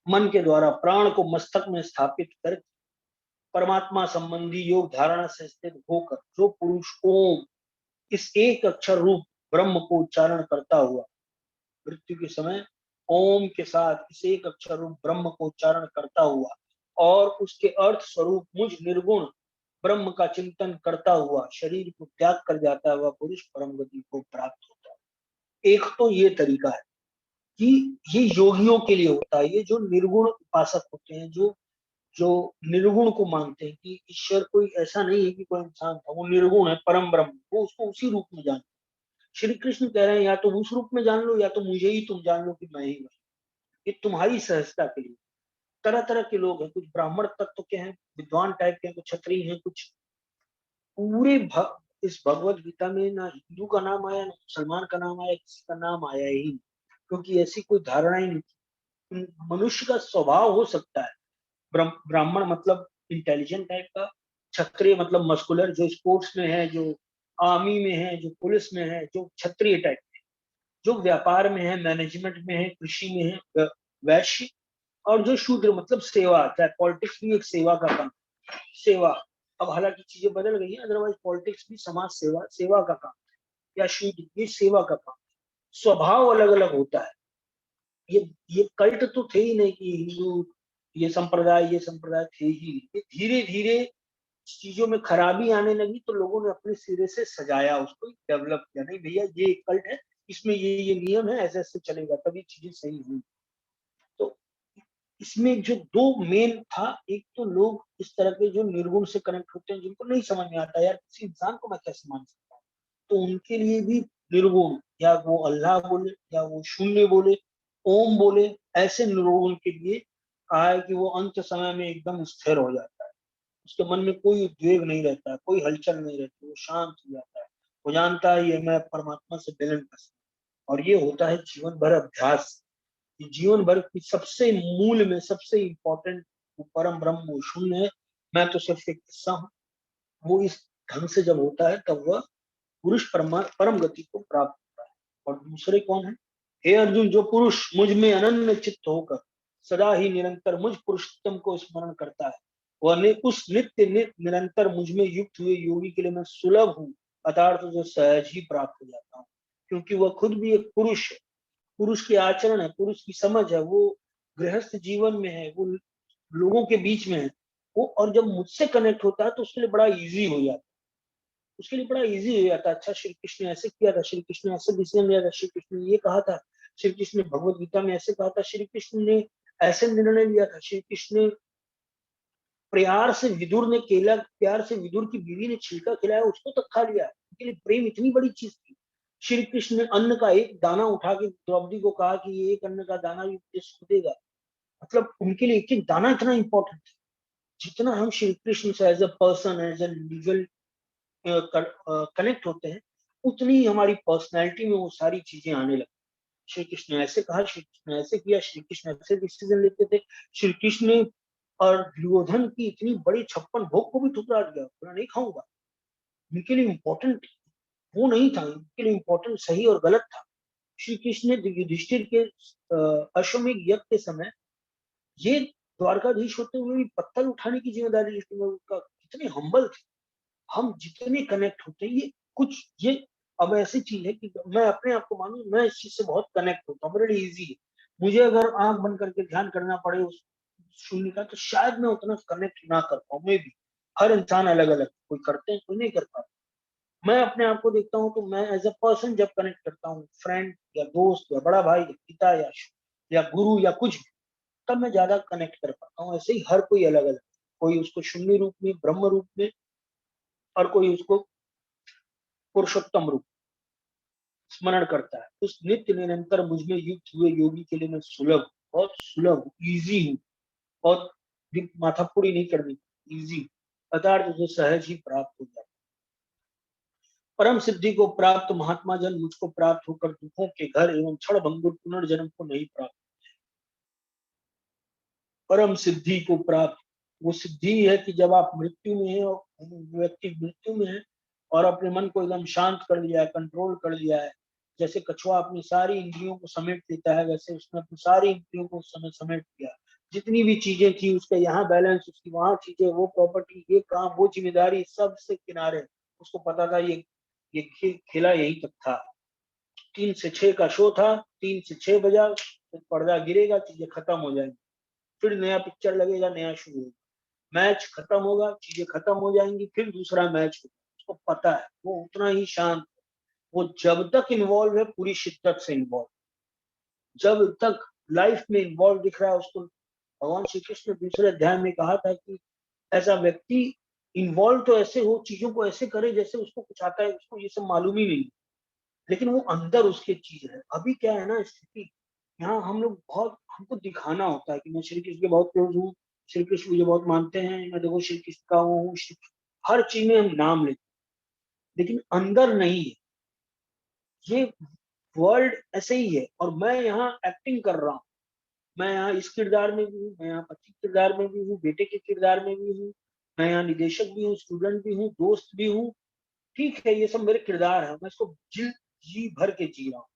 मन के द्वारा प्राण को मस्तक में स्थापित कर परमात्मा संबंधी योग धारणा से स्थित होकर जो पुरुष ओम, इस एक अक्षर रूप ब्रह्म को उच्चारण करता हुआ मृत्यु के समय ओम के साथ इस एक अक्षर रूप ब्रह्म को उच्चारण करता हुआ, और उसके अर्थ स्वरूप मुझ निर्गुण ब्रह्म का चिंतन करता हुआ शरीर को त्याग कर जाता है, वह पुरुष परम गति को प्राप्त होता है। एक तो ये तरीका है कि ये योगियों के लिए होता है, ये जो निर्गुण उपासक होते हैं, जो जो निर्गुण को मानते हैं कि ईश्वर कोई ऐसा नहीं है कि कोई इंसान था, वो निर्गुण है, परम ब्रह्म, वो उसको उसी रूप में जानते हैं। श्री कृष्ण कह रहे हैं या तो उस रूप में जान लो या तो मुझे ही तुम जान लो कि मैं ही हूं। ये तुम्हारी सहजता के लिए। तरह तरह के लोग हैं, कुछ ब्राह्मण तत्व के हैं, विद्वान टाइप के हैं, कुछ क्षत्रिय हैं, कुछ पूरे इस भगवत गीता में ना हिंदू का नाम आया ना मुसलमान का नाम आया, किसी का नाम आया ही नहीं, क्योंकि ऐसी कोई धारणा ही नहीं थी। मनुष्य का स्वभाव हो सकता है ब्राह्मण मतलब इंटेलिजेंट टाइप का, क्षत्रिय मतलब मस्कुलर, जो स्पोर्ट्स में है, जो आर्मी में है, जो पुलिस में है, जो क्षत्रिय टाइप, जो व्यापार में है, मैनेजमेंट में है, कृषि में है, वैश्य, और जो शूद्र मतलब सेवा, चाहे पॉलिटिक्स भी एक सेवा का काम, सेवा। अब हालांकि चीजें बदल गई हैं, अदरवाइज पॉलिटिक्स भी समाज सेवा, सेवा का काम, या शूद्र ये सेवा का काम। स्वभाव अलग अलग होता है। ये कल्ट तो थे ही नहीं कि हिंदू ये संप्रदाय थे ही। ये धीरे धीरे चीजों में खराबी आने लगी तो लोगों ने अपने सिरे से सजाया, उसको डेवलप किया, नहीं भैया ये एक कल्ट है, इसमें ये नियम है, ऐसे ऐसे चलेगा तभी चीजें सही हुई। तो इसमें जो दो मेन था, एक तो लोग इस तरह के जो निर्गुण से कनेक्ट होते हैं, जिनको नहीं समझ में आता यार किसी इंसान को मैं कैसे मान सकता हूँ, तो उनके लिए भी निर्गुण, या वो अल्लाह बोले या वो शून्य बोले, ओम बोले, ऐसे निर्गुण के लिए कहा है कि वो अंत समय में एकदम स्थिर हो जाता है, उसके मन में कोई उद्वेग नहीं रहता, कोई हलचल नहीं रहती, वो शांत हो जाता है, वो जानता है ये मैं परमात्मा से मिलन कर सकता हूँ। और ये होता है जीवन भर अभ्यास। ये जीवन भर की सबसे मूल में सबसे इंपॉर्टेंट वो परम ब्रह्म वो शून्य है, मैं तो सिर्फ एक हिस्सा हूँ। वो इस ढंग से जब होता है तब वह पुरुष परम गति को प्राप्त होता है। और दूसरे कौन है? हे अर्जुन, जो पुरुष मुझ में अनन्य चित्त होकर सदा ही निरंतर मुझ पुरुषोत्तम को स्मरण करता है, वह उस निरंतर मुझ में युक्त हुए योगी के लिए मैं सुलभ हूँ, अर्थात जो सहज ही प्राप्त हो जाता हूँ, क्योंकि वह खुद भी एक पुरुष है। पुरुष के आचरण है, पुरुष की समझ है, वो गृहस्थ जीवन में है, वो लोगों के बीच में है, वो और जब मुझसे कनेक्ट होता है तो उसके लिए बड़ा इजी हो जाता है, उसके लिए बड़ा इजी हो जाता है। अच्छा श्री कृष्ण ने ऐसे किया था, श्री कृष्ण ने ऐसे डिसीजन लिया था, श्री कृष्ण ने ये कहा था, श्री कृष्ण ने भगवत गीता में ऐसे कहा था, श्री कृष्ण ने ऐसे निर्णय लिया था, श्री कृष्ण ने प्यार से विदुर की बीवी ने छिलका खिलाया, उसको तक खा लिया। उनके लिए प्रेम इतनी बड़ी चीज थी। श्री कृष्ण ने अन्न का एक दाना उठा के द्रौपदी को कहा कि ये एक अन्न का दाना भी इसको देगा, मतलब उनके लिए एक एक दाना इतना इंपॉर्टेंट था। जितना हम श्री कृष्ण से as a person, as a individual connect होते हैं, उतनी ही हमारी पर्सनैलिटी में वो सारी चीजें आने लगती। श्री कृष्ण ने ऐसे कहा, श्री कृष्ण ने ऐसे किया, श्री कृष्ण ऐसे डिसीजन लेते थे। श्री कृष्ण ने और दुर्योधन की इतनी बड़ी 56 भोग को भी ठुकरा दिया, मैं नहीं खाऊंगा। उनके लिए इंपॉर्टेंट वो नहीं था, उनके लिए इंपॉर्टेंट सही और गलत था। श्री कृष्ण ने युधिष्ठिर के अश्वमेध यज्ञ के समय ये द्वारकाधीश होते हुए भी पत्थर उठाने की जिम्मेदारी लेते हुए उनका कितने हम्बल थे। हम जितने कनेक्ट होते हैं ये अब ऐसी चीज है कि मैं अपने आप को मानूं, मैं इस चीज से बहुत कनेक्ट होता हूँ, मेरे लिए इजी है। मुझे अगर आंख बंद करके ध्यान करना पड़े उस शून्य का, तो शायद मैं उतना कनेक्ट ना कर पाऊँ। मैं भी, हर इंसान अलग अलग, कोई करते हैं कोई नहीं कर पाता। मैं अपने आप को देखता हूँ तो मैं एज अ पर्सन जब कनेक्ट करता हूँ, फ्रेंड या दोस्त या बड़ा भाई या पिता या गुरु या कुछ भी, तब मैं ज्यादा कनेक्ट कर पाता हूँ। ऐसे ही हर कोई अलग अलग, कोई उसको शून्य रूप में, ब्रह्म रूप में, और कोई उसको पुरुषोत्तम रूप स्मरण करता है। उस नित्य निरंतर मुझ में युक्त हुए योगी के लिए मैं सुलभ, बहुत सुलभ, इजी हूँ, बहुत माथापुरी नहीं करनी, इजी, अर्थात उसे सहज ही प्राप्त हो जाता। परम सिद्धि को प्राप्त महात्मा जन मुझको प्राप्त होकर दुखों के घर एवं क्षण भंगुर पुनर्जन्म को नहीं प्राप्त। परम सिद्धि को प्राप्त, वो सिद्धि है कि जब आप मृत्यु में है और व्यक्ति मृत्यु में है और अपने मन को एकदम शांत कर लिया है, कंट्रोल कर लिया है, जैसे कछुआ अपनी सारी इंद्रियों को समेट लेता है, वैसे उसने अपनी सारी इंद्रियों को समेट लिया। जितनी भी चीजें थी उसका यहाँ बैलेंस, उसकी वहां चीजें, वो प्रॉपर्टी, ये काम, वो जिम्मेदारी, सब से किनारे। उसको पता था ये खेला यही तक था। 3 से 6 का शो था, 3 से 6 बजा, फिर पर्दा गिरेगा, चीजें खत्म हो जाएंगी, फिर नया पिक्चर लगेगा, नया शुरू होगा। मैच खत्म होगा, चीजें खत्म हो जाएंगी, फिर दूसरा मैच होगा। उसको पता है, वो उतना ही शांत, वो जब तक इन्वॉल्व है पूरी शिद्दत से इन्वॉल्व, जब तक लाइफ में इन्वॉल्व दिख रहा है उसको। भगवान श्री कृष्ण ने दूसरे अध्याय में कहा था कि ऐसा व्यक्ति इन्वॉल्व तो ऐसे हो, चीजों को ऐसे करे जैसे उसको कुछ आता है, उसको ये सब मालूम ही नहीं, लेकिन वो अंदर उसके चीज है। अभी क्या है ना स्थिति, यहाँ हम लोग बहुत, हमको दिखाना होता है कि मैं श्री कृष्ण के बहुत क्लोज हूँ, श्री कृष्ण मुझे बहुत मानते हैं, मैं देखो श्री कृष्ण का वो हूँ, हर चीज में हम नाम लेते हैं, लेकिन अंदर नहीं है। ये वर्ल्ड ऐसे ही है, और मैं यहाँ एक्टिंग कर रहा हूँ, मैं यहाँ इस किरदार में भी हूँ, मैं यहाँ पति किरदार में भी हूँ, बेटे के किरदार में भी हूँ, मैं यहाँ निदेशक भी हूँ, स्टूडेंट भी हूँ, दोस्त भी हूँ। ठीक है, ये सब मेरे किरदार है, मैं इसको जी भर के जी रहा हूँ,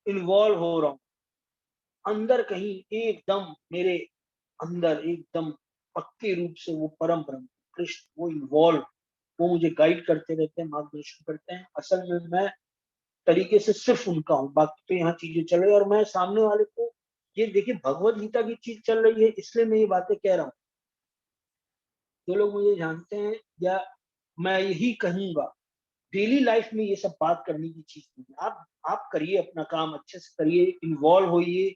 इन्वॉल्व हो रहा हूँ। अंदर कहीं एकदम मेरे अंदर एकदम पक्के रूप से वो परम ब्रह्म कृष्ण, वो इन्वॉल्व, वो मुझे गाइड करते रहते हैं, मार्गदर्शन करते हैं। असल में मैं तरीके से सिर्फ उनका हूँ, बाकी तो यहाँ चीजें चल रही है, और मैं सामने वाले को, ये देखिए भगवत गीता की चीज चल रही है, इसलिए मैं ये बातें कह रहा हूँ। जो लोग मुझे जानते हैं, या मैं यही कहूंगा, डेली लाइफ में ये सब बात करने की चीज नहीं है। आप करिए अपना काम अच्छे से करिए, इन्वॉल्व होइए।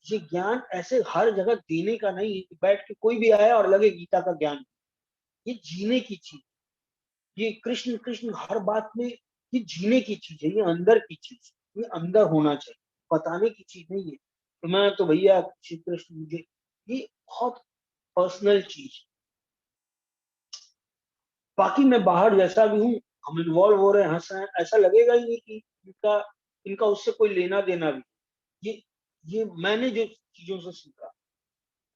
ये ज्ञान ऐसे हर जगह देने का नहीं है कि बैठ के कोई भी आया और लगे गीता का ज्ञान। ये जीने की चीज, ये कृष्ण कृष्ण हर बात में, ये जीने की चीज है, ये अंदर की चीज, ये अंदर होना चाहिए, बताने की चीज नहीं है। तो मैं तो भैया श्री कृष्ण मुझे, ये बहुत पर्सनल चीज। बाकी मैं बाहर जैसा भी हूँ, हम इन्वॉल्व हो रहे हैं, हंस रहे हैं, ऐसा लगेगा ही नहीं कि इनका इनका उससे कोई लेना देना भी। ये ये मैंने जो चीजों से सीखा,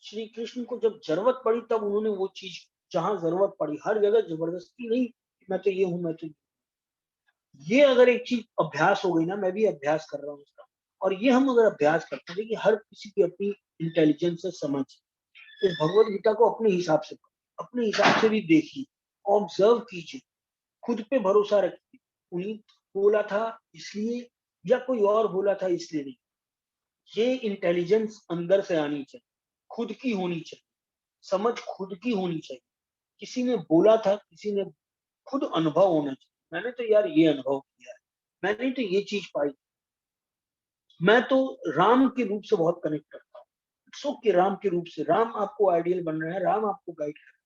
श्री कृष्ण को जब जरूरत पड़ी तब उन्होंने वो चीज, जहां जरूरत पड़ी, हर जगह जबरदस्ती नहीं, मैं तो ये हूं, मैं तो ये अगर एक चीज अभ्यास हो गई ना, मैं भी अभ्यास कर रहा हूँ उसका, और ये हम अगर अभ्यास करते हैं, देखिए हर किसी की अपनी इंटेलिजेंस से समझ, इस भगवत गीता को अपने हिसाब से, अपने हिसाब से भी देखिए, ऑब्जर्व कीजिए, खुद पे भरोसा रखिए। उन्हीं बोला था इसलिए, या कोई और बोला था इसलिए नहीं, ये इंटेलिजेंस अंदर से आनी चाहिए, खुद की होनी चाहिए, समझ खुद की होनी चाहिए। किसी ने बोला था, किसी ने, खुद अनुभव होना चाहिए। मैंने तो यार ये अनुभव किया है, मैंने तो ये चीज पाई। मैं तो राम के रूप से बहुत कनेक्ट करता हूँ, सो के राम के रूप से, राम आपको आइडियल बन रहा है, राम आपको गाइड कर रहा है,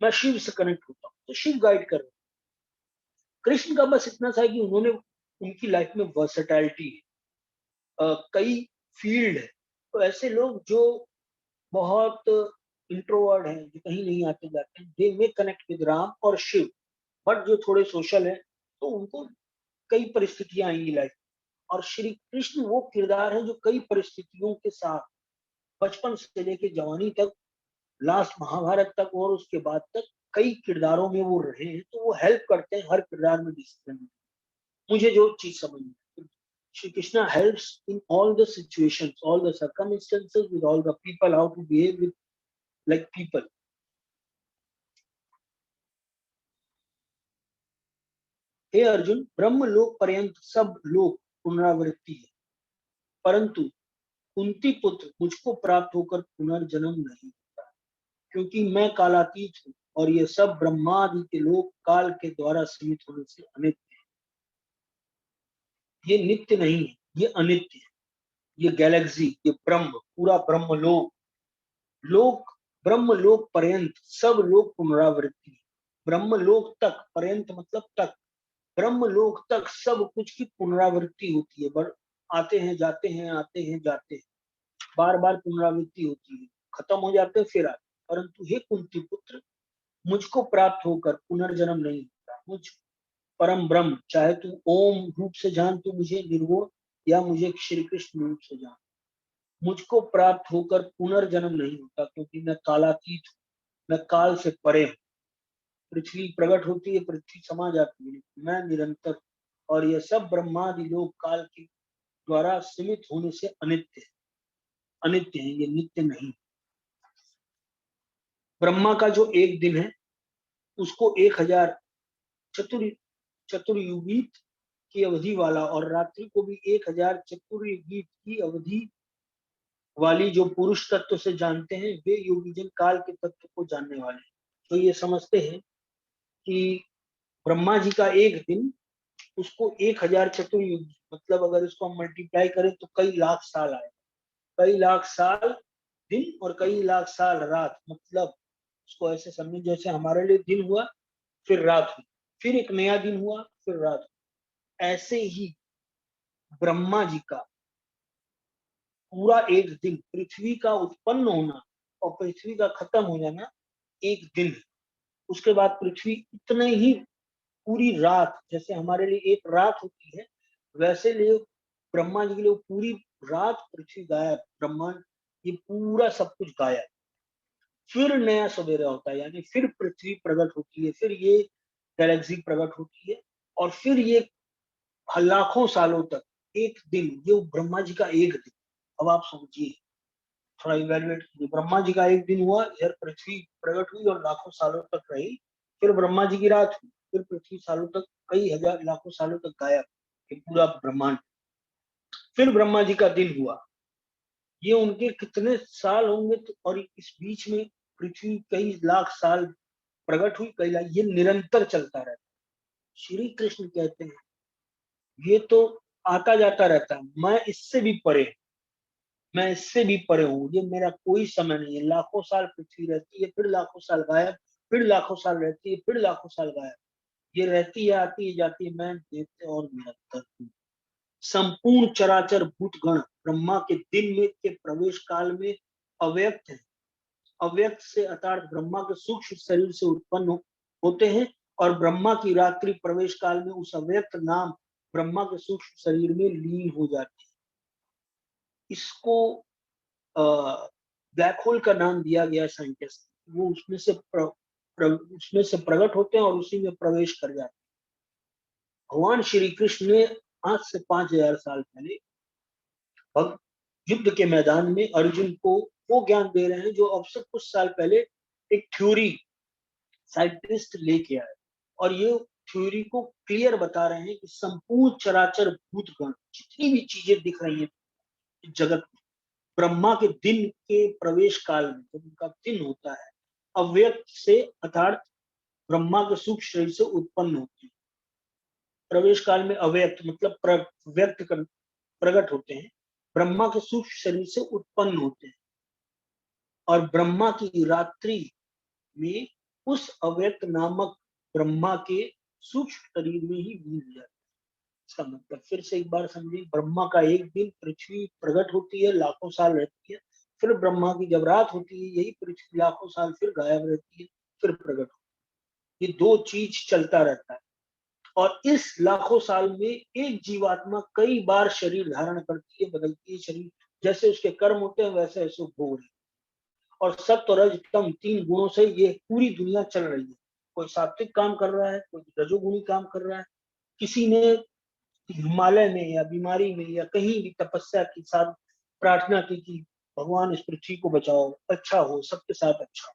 मैं शिव से कनेक्ट होता हूँ तो शिव गाइड कर रहा है। कृष्ण का बस इतना सा है कि उन्होंने, उनकी लाइफ में वर्सेटैलिटी है, कई फील्ड है। तो ऐसे लोग जो बहुत इंट्रोवर्ड हैं, जो कहीं नहीं आते जाते हैं, दे में कनेक्ट विद राम और शिव। बट जो थोड़े सोशल है, तो उनको कई परिस्थितियां आएंगी लाइफ। और श्री कृष्ण वो किरदार है जो कई परिस्थितियों के साथ, बचपन से लेके जवानी तक, लास्ट महाभारत तक और उसके बाद तक, कई किरदारों में वो रहे हैं, तो वो हेल्प करते हैं हर किरदार में डिसिप्लिन। मुझे जो चीज समझ में, Shri Krishna helps in all the situations, all the circumstances, with all the people, how to behave with like people. हे अर्जुन, ब्रह्म लोक पर्यंत सब लोक पुनरावृत्ति है, परंतु कुंती पुत्र मुझको प्राप्त होकर पुनर्जन्म नहीं होता, क्योंकि मैं कालातीत हूँ और ये सब ब्रह्मादि के लोक काल के द्वारा सीमित होने से अनित्य है। ये नित्य नहीं है, ये अनित्य है। ये गैलेक्सी, ये ब्रह्म, पूरा ब्रह्म लोक, लोक, ब्रह्म लोक पर्यंत सब लोग पुनरावृत्ति है। ब्रह्म लोक तक, पर्यंत मतलब तक, ब्रह्म लोक तक सब कुछ की पुनरावृत्ति होती है। बड़ आते हैं जाते हैं, आते हैं जाते हैं, बार बार पुनरावृत्ति होती है, खत्म हो जाते हैं फिर आते हैं। परंतु हे कुंती पुत्र, मुझको प्राप्त होकर पुनर्जन्म नहीं होता। मुझ परम ब्रह्म, चाहे तू ओम रूप से जान, तू मुझे निर्गुण, या मुझे श्री कृष्ण रूप से जान, मुझको प्राप्त होकर पुनर्जन्म नहीं होता, क्योंकि मैं कालातीत हूँ, मैं काल से परे हूँ। पृथ्वी प्रकट होती है, पृथ्वी समा जाती है, मैं निरंतर, और यह सब ब्रह्मादि लोग काल के द्वारा सीमित होने से अनित्य है। अनित्य है, ये नित्य नहीं। ब्रह्मा का जो एक दिन है, उसको 1000 चतुर चतुर्युगीत की अवधि वाला, और रात्रि को भी 1000 चतुर्युगीत की अवधि वाली जो पुरुष तत्व से जानते हैं, वे योगी जन काल के तत्व को जानने वाले हैं। तो ये समझते हैं कि ब्रह्मा जी का एक दिन, उसको 1000 चतुर्युग, मतलब अगर इसको हम मल्टीप्लाई करें तो कई लाख साल आए, कई लाख साल दिन और कई लाख साल रात। मतलब उसको ऐसे समझे जैसे हमारे लिए दिन हुआ, फिर रात हुई, फिर एक नया दिन हुआ, फिर रात हुई। ऐसे ही ब्रह्मा जी का पूरा एक दिन, पृथ्वी का उत्पन्न होना और पृथ्वी का खत्म हो जाना एक दिन है। उसके बाद पृथ्वी इतने ही पूरी रात, जैसे हमारे लिए एक रात होती है, वैसे लिए ब्रह्मा जी के लिए पूरी रात पृथ्वी गायब, ब्रह्मांड ये पूरा सब कुछ गायब। फिर नया सवेरा होता है, यानी फिर पृथ्वी प्रकट होती है, फिर ये गैलेक्सी प्रकट होती है, और फिर ये लाखों सालों तक एक दिन, ये ब्रह्मा जी का एक दिन। अब आप समझिए, थोड़ा इवेल्युएट कीजिए, ब्रह्मा जी का एक दिन हुआ, इधर पृथ्वी प्रकट हुई और लाखों सालों तक रही, फिर ब्रह्मा जी की रात हुई, फिर पृथ्वी सालों तक, कई हजार लाखों सालों तक गायब, ये पूरा ब्रह्मांड। फिर ब्रह्मा जी का दिन हुआ, ये उनके कितने साल होंगे, तो और इस बीच में पृथ्वी कई लाख साल प्रकट हुई, कई लाख, ये निरंतर चलता रहता है। श्री कृष्ण कहते हैं ये तो आता जाता रहता है, मैं इससे भी परे, मैं इससे भी परे हूँ, ये मेरा कोई समय नहीं है। लाखों साल पृथ्वी रहती है, फिर लाखों साल गायब, फिर लाखों साल रहती है, फिर लाखों साल गायब, ये रहती है, आती है, जाती है, मैं नित्य और निरंतर हूँ। संपूर्ण चराचर भूतगण ब्रह्मा के दिन में के प्रवेश काल में अव्यक्त है। अव्यक्त से अर्थात ब्रह्मा के सूक्ष्म शरीर से उत्पन्न होते हैं, और ब्रह्मा की रात्रि प्रवेश काल में उस अव्यक्त नाम ब्रह्मा के सूक्ष्म शरीर में लीन हो जाते हैं। इसको ब्लैक होल का नाम दिया गया साइंटिस्ट, वो उसमें से प्रकट होते हैं और उसी में प्रवेश कर जाते हैं। भगवान श्री कृष्ण ने आज से 5000 साल पहले युद्ध के मैदान में अर्जुन को वो ज्ञान दे रहे हैं जो अब से कुछ साल पहले एक थ्योरी साइंटिस्ट लेके आए, और ये थ्योरी को क्लियर बता रहे हैं कि संपूर्ण चराचर भूतगण, जितनी भी चीजें दिख रही हैं जगत में, ब्रह्मा के दिन के प्रवेश काल में, जब उनका दिन होता है, अव्यक्त से अर्थात ब्रह्मा के सूक्ष्म शरीर से उत्पन्न होते हैं। प्रवेश काल में अव्यक्त मतलब व्यक्त कर प्रकट होते हैं, ब्रह्मा के सूक्ष्म शरीर से उत्पन्न होते हैं, और ब्रह्मा की रात्रि में उस अव्यक्त नामक ब्रह्मा के सूक्ष्म शरीर में ही लीन हो जाते हैं। इसका मतलब फिर से एक बार समझिए, ब्रह्मा का एक दिन, पृथ्वी प्रकट होती है, लाखों साल रहती है, फिर ब्रह्मा की जब रात होती है, यही पृथ्वी लाखों साल फिर गायब रहती है, फिर प्रकट होती है। ये दो चीज चलता रहता है, और इस लाखों साल में एक जीवात्मा कई बार शरीर धारण करती है, बदलती है शरीर, जैसे उसके कर्म होते हैं वैसे वैसे भोग है। और सत्व रज तम 3 गुणों से ये पूरी दुनिया चल रही है। कोई सात्विक काम कर रहा है, कोई रजोगुणी काम कर रहा है, किसी ने हिमालय में या बीमारी में या कहीं भी तपस्या के साथ प्रार्थना की कि भगवान इस पृथ्वी को बचाओ, अच्छा हो, सबके साथ अच्छा हो।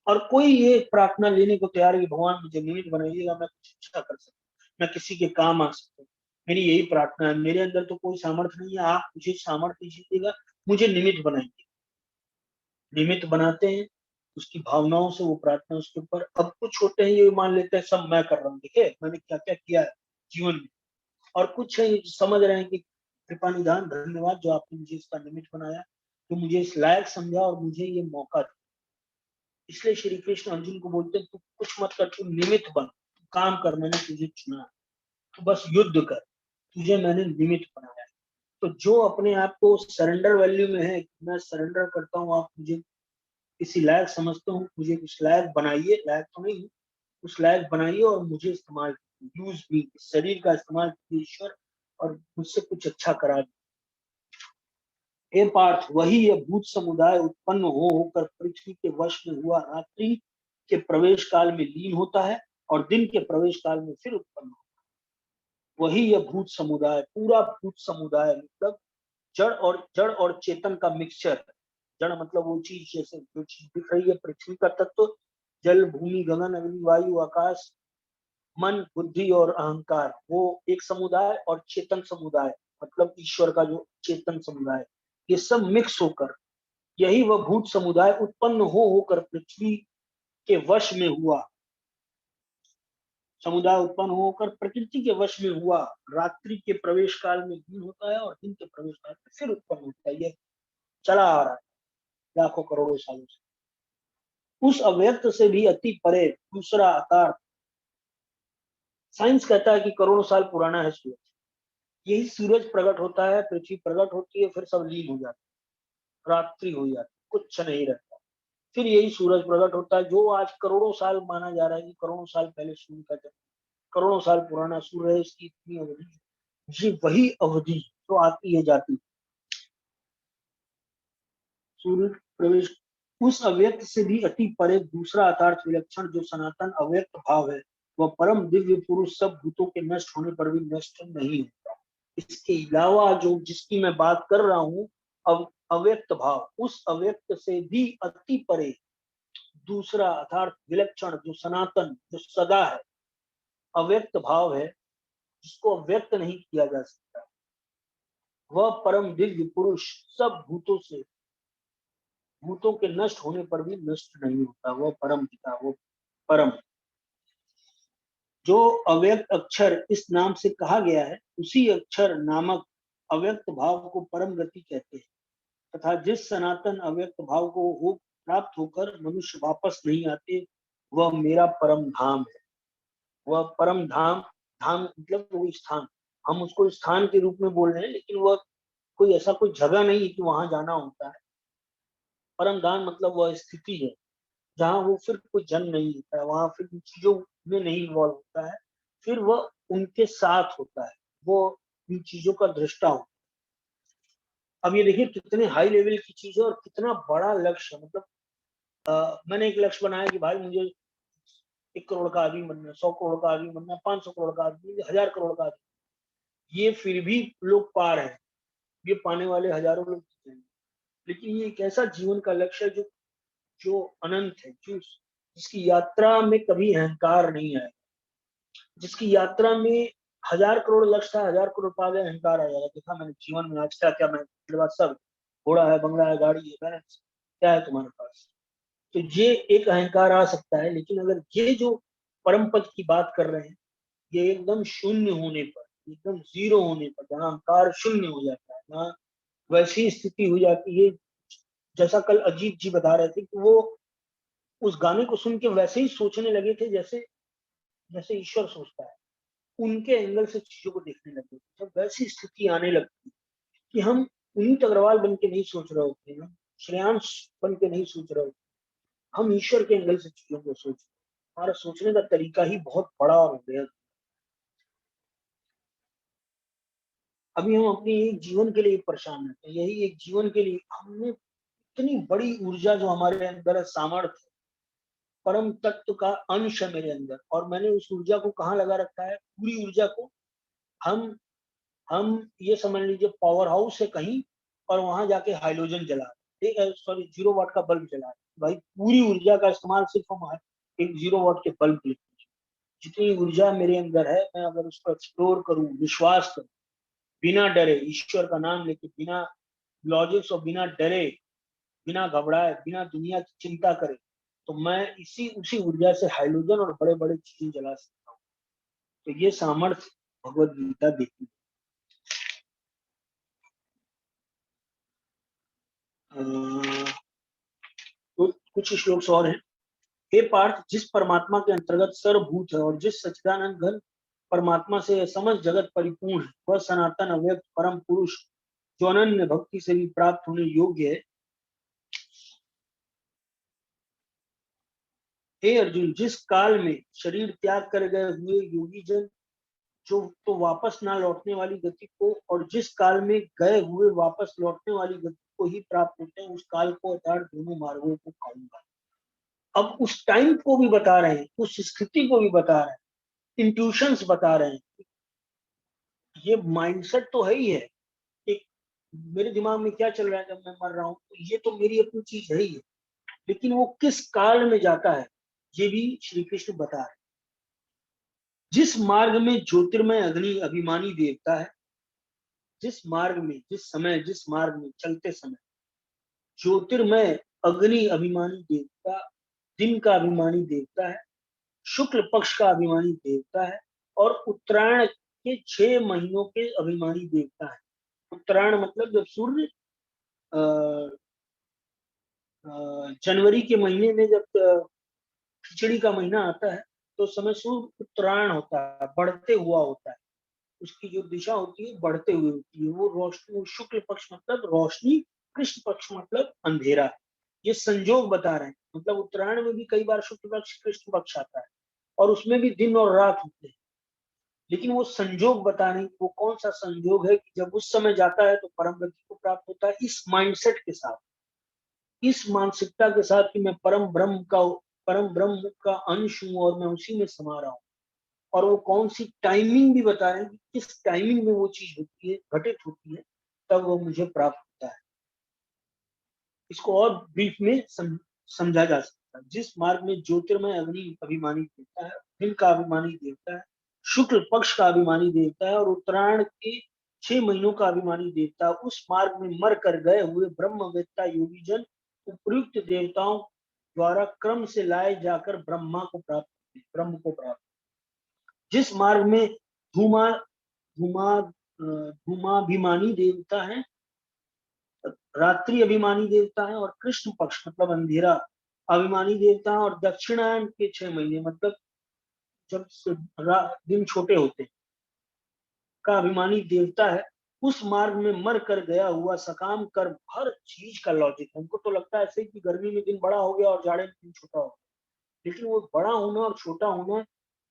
और कोई ये प्रार्थना लेने को तैयार है कि भगवान मुझे निमित्त बनाइएगा, मैं कुछ अच्छा कर सकूं, मैं किसी के काम आ सकूं, मेरी यही प्रार्थना है, मेरे अंदर तो कोई सामर्थ्य नहीं है, आप मुझे सामर्थ्य दीजिएगा, मुझे निमित्त बनाइए। निमित्त बनाते हैं, उसकी भावनाओं से वो प्रार्थना उसके ऊपर। अब कुछ होते हैं ये मान लेते हैं सब मैं कर रहा हूँ, देखिए मैंने क्या क्या किया है जीवन में। और कुछ है ये समझ रहे हैं कि कृपा निधान धन्यवाद जो आपने मुझे इसका निमित्त बनाया, तो मुझे इस लायक समझा और मुझे ये मौका दिया। इसलिए श्री कृष्ण अर्जुन को बोलते हैं तू कुछ मत कर, तू निमित्त बन, तू काम कर, मैंने तुझे चुना, तू बस युद्ध कर, तुझे मैंने निमित्त बनाया। तो जो अपने आप को सरेंडर वैल्यू में है, मैं सरेंडर करता हूँ, आप मुझे किसी लायक समझते हो, मुझे उस लायक बनाइए, लायक तो नहीं, उस लायक बनाइए और मुझे इस्तेमाल, यूज भी, शरीर का इस्तेमाल कीजिए ईश्वर, और मुझसे कुछ अच्छा करा दीजिए। हे पार्थ, वही यह भूत समुदाय उत्पन्न होकर पृथ्वी के वश में हुआ, रात्रि के प्रवेश काल में लीन होता है और दिन के प्रवेश काल में फिर उत्पन्न होता है। वही यह भूत समुदाय, पूरा भूत समुदाय मतलब जड़ और चेतन का मिक्सचर। जड़ मतलब वो चीज, जैसे जो चीज दिख रही है पृथ्वी का तत्व, जल भूमि गगन अग्नि वायु आकाश, मन बुद्धि और अहंकार, वो एक समुदाय, और चेतन समुदाय मतलब ईश्वर का जो चेतन समुदाय, ये सब मिक्स होकर यही वह भूत समुदाय उत्पन्न होकर पृथ्वी के वश में हुआ, समुदाय उत्पन्न होकर प्रकृति के वश में हुआ, रात्रि के प्रवेश काल में दिन होता है और दिन के प्रवेश काल में फिर उत्पन्न होता है। ये चला आ रहा है लाखों करोड़ों सालों से। उस अव्यक्त से भी अति परे दूसरा आकार, साइंस कहता है कि करोड़ों साल पुराना है सूरज। यही सूरज प्रकट होता है, पृथ्वी प्रकट होती है, फिर सब लीन हो जाता है, रात्रि हो जाती है, कुछ नहीं रहता। फिर यही सूरज प्रकट होता है, जो आज करोड़ों साल माना जा रहा है कि करोड़ों साल पहले सूर्य का जन्म, करोड़ों साल पुराना सूर्य है, इसकी इतनी अवधि, ये वही अवधि जो आती है जाती है। सूर्य प्रवेश, उस अव्यक्त से भी अति परे दूसरा अर्थात विलक्षण जो सनातन अव्यक्त भाव है, वह परम दिव्य पुरुष सब भूतों के नष्ट होने पर भी नष्ट नहीं होता। इसके अलावा जो जिसकी मैं बात कर रहा हूँ, अव्यक्त भाव, उस अव्यक्त से भी अति परे दूसरा अर्थात विलक्षण जो सनातन, जो सदा है, अव्यक्त भाव है, जिसको अव्यक्त नहीं किया जा सकता, वह परम दिव्य पुरुष सब भूतों के नष्ट होने पर भी नष्ट नहीं होता। वह परम पिता, वो परम, जो अव्यक्त अक्षर इस नाम से कहा गया है, उसी अक्षर नामक अव्यक्त भाव को परम गति कहते हैं, तथा जिस सनातन अव्यक्त भाव को प्राप्त होकर मनुष्य वापस नहीं आते, वह मेरा परम धाम है। वह परम धाम, धाम मतलब वो स्थान, हम उसको स्थान के रूप में बोल रहे हैं, लेकिन वह कोई ऐसा कोई जगह नहीं है कि वहां जाना होता है। परम धाम मतलब वह स्थिति है जहाँ वो फिर कोई जन्म नहीं होता है, वहां फिर चीजों में नहीं इन्वॉल्व होता है, फिर वह उनके साथ होता है, वो इन चीजों का दृष्टा होता है। अब ये देखिए कितने हाई लेवल की चीज है और कितना बड़ा लक्ष्य, मतलब मैंने एक लक्ष्य बनाया कि भाई मुझे 1 करोड़ का आदमी बनना है, 100 करोड़ का आदमी बनना है, 500 करोड़ का आदमी, 1000 करोड़ का आदमी, ये फिर भी लोग पा रहे हैं, ये पाने वाले हजारों लोग हैं। लेकिन ये एक ऐसा जीवन का लक्ष्य है जो जो अनंत है, जो जिसकी यात्रा में कभी अहंकार नहीं आया, जिसकी यात्रा में 1000 करोड़ लक्ष्य था, 1000 करोड़ पा गए, अहंकार आ जाएगा, देखा मैंने जीवन में आज क्या क्या, मैं मेरे पास सब घोड़ा है, बंगला है, गाड़ी है, बैलेंस क्या है तुम्हारे पास, तो ये एक अहंकार आ सकता है। लेकिन अगर ये जो परम पद की बात कर रहे हैं, ये एकदम शून्य होने पर, एकदम जीरो होने पर, जहाँ अहंकार शून्य हो जाता है, जहाँ वैसी स्थिति हो जाती है, जैसा कल अजीत जी बता रहे थे कि वो उस गाने को सुन के वैसे ही सोचने लगे थे जैसे जैसे ईश्वर सोचता है, उनके एंगल से चीजों को देखने लगे। जब वैसी स्थिति आने लगती कि हम पुनीत अग्रवाल बन के नहीं सोच रहे होते, हम श्रेयांश बन के नहीं सोच रहे होते, हम ईश्वर के एंगल से चीजों को सोच, हमारा सोचने का तरीका ही बहुत बड़ा और बेहद। अभी हम अपनी एक जीवन के लिए परेशान रहते हैं, यही एक जीवन के लिए हमने इतनी बड़ी ऊर्जा जो हमारे अंदर है, सामर्थ्य, परम तत्व का अंश है मेरे अंदर, और मैंने उस ऊर्जा को कहाँ लगा रखा है, पूरी ऊर्जा को हम हम ये समझ लीजिए पावर हाउस है कहीं, और वहां जाके हाइड्रोजन जला, सॉरी 0 वाट का बल्ब जला, भाई पूरी ऊर्जा का इस्तेमाल सिर्फ हम एक 0 वाट के बल्ब के लिए। जितनी ऊर्जा मेरे अंदर है, मैं अगर उसको एक्सप्लोर करूं, विश्वास करूं, बिना डरे, ईश्वर का नाम लेके, बिना लॉजिक्स और बिना डरे, बिना घबराए, बिना दुनिया की चिंता करे, तो मैं इसी उसी ऊर्जा से हाइड्रोजन और बड़े बड़े चीजें जला सकता हूँ। तो ये सामर्थ्य भगवत गीता देती है। तो कुछ श्लोक और हैं। हे पार्थ, जिस परमात्मा के अंतर्गत सर्वभूत है और जिस सच्चिदानंद घन परमात्मा से समस्त जगत परिपूर्ण है, वह सनातन अव्यक्त परम पुरुष जो अनन्य भक्ति से भी प्राप्त होने योग्य है। हे अर्जुन, जिस काल में शरीर त्याग कर गए हुए योगी जन जो तो वापस ना लौटने वाली गति को, और जिस काल में गए हुए वापस लौटने वाली गति को ही प्राप्त होते हैं, उस काल को अर्थात दोनों मार्गों को कहूंगा। अब उस टाइम को भी बता रहे हैं, उस स्थिति को भी बता रहे हैं, इंट्यूशंस बता रहे हैं। ये माइंडसेट तो है ही है, एक मेरे दिमाग में क्या चल रहा है जब मैं मर रहा हूँ, तो ये तो मेरी अपनी चीज है ही है, लेकिन वो किस काल में जाता है ये भी श्री कृष्ण बता रहे हैं। जिस मार्ग में ज्योतिर्मय अग्नि अभिमानी देवता है, जिस मार्ग में, जिस मार्ग में चलते समय ज्योतिर्मय अग्नि अभिमानी देवता दिन का अभिमानी देवता है, शुक्ल पक्ष का अभिमानी देवता है और उत्तरायण के 6 महीनों के अभिमानी देवता है। उत्तरायण मतलब जब सूर्य जनवरी के महीने में जब खिचड़ी का महीना आता है तो उस समय सूर्य उत्तरायण होता है, बढ़ते हुआ होता है। उसकी जो दिशा होती है बढ़ते हुए होती है। वो रोशनी, शुक्ल पक्ष मतलब रोशनी, कृष्ण पक्ष मतलब अंधेरा। ये संजोग बता रहे हैं। मतलब उत्तरायण में भी कई बार शुक्ल पक्ष कृष्ण पक्ष आता है और उसमें भी दिन और रात होते हैं, लेकिन वो संजोग बता रहे हैं। वो कौन सा संजोग है कि जब उस समय जाता है तो परम गति को प्राप्त होता है। इस माइंडसेट के साथ, इस मानसिकता के साथ कि मैं परम ब्रह्म का अंश हूँ और मैं उसी में समा रहा हूँ। और वो कौन सी टाइमिंग भी बता रहे हैं कि किस टाइमिंग में वो चीज होती है, घटित होती है, तब वो मुझे प्राप्त होता है। इसको और ब्रीफ में समझा जा सकता है। जिस मार्ग में ज्योतिर्मय अग्नि अभिमानी देवता है, दिन का अभिमानी देवता है, शुक्ल पक्ष का अभिमानी देवता है और उत्तरायण के 6 महीनों का अभिमानी देवता, उस मार्ग में मर कर गए हुए ब्रह्मवेत्ता योगी जन उपयुक्त देवताओं द्वारा क्रम से लाए जाकर ब्रह्म को प्राप्त। जिस मार्ग में धूमा धूमा धूमाभिमानी देवता है, रात्रि अभिमानी देवता है और कृष्ण पक्ष मतलब अंधेरा अभिमानी देवता है और दक्षिणायन के 6 महीने मतलब जब दिन छोटे होते हैं का अभिमानी देवता है। उस मार्ग में मर कर गया हुआ सकाम कर्म, हर चीज का लॉजिक। हमको तो लगता है ऐसे कि गर्मी में दिन बड़ा हो गया और जाड़े में दिन छोटा हो गया, लेकिन वो बड़ा होना और छोटा होना,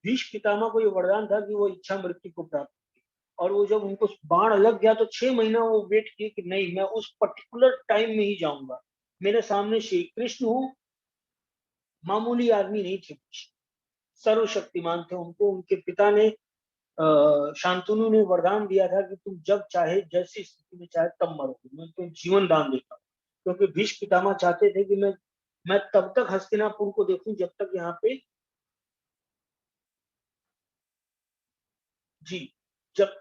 भीष्म पितामह को ये वरदान था कि वो इच्छा मृत्यु को प्राप्त। और वो जब उनको बाण लग गया तो 6 महीना वो वेट किए कि नहीं, मैं उस पर्टिकुलर टाइम में ही जाऊंगा। मेरे सामने श्री कृष्ण हूँ, मामूली आदमी नहीं थे, सर्वशक्तिमान थे। उनको उनके पिता ने शांतनु ने वरदान दिया था कि तुम जब चाहे जैसी स्थिति में चाहे तब मरोगे, मैं तुम्हें जीवन दान देता हूँ। क्योंकि भीष्म पितामह चाहते थे कि मैं तब तक हस्तिनापुर को देखूं जब तक यहाँ पे जी जब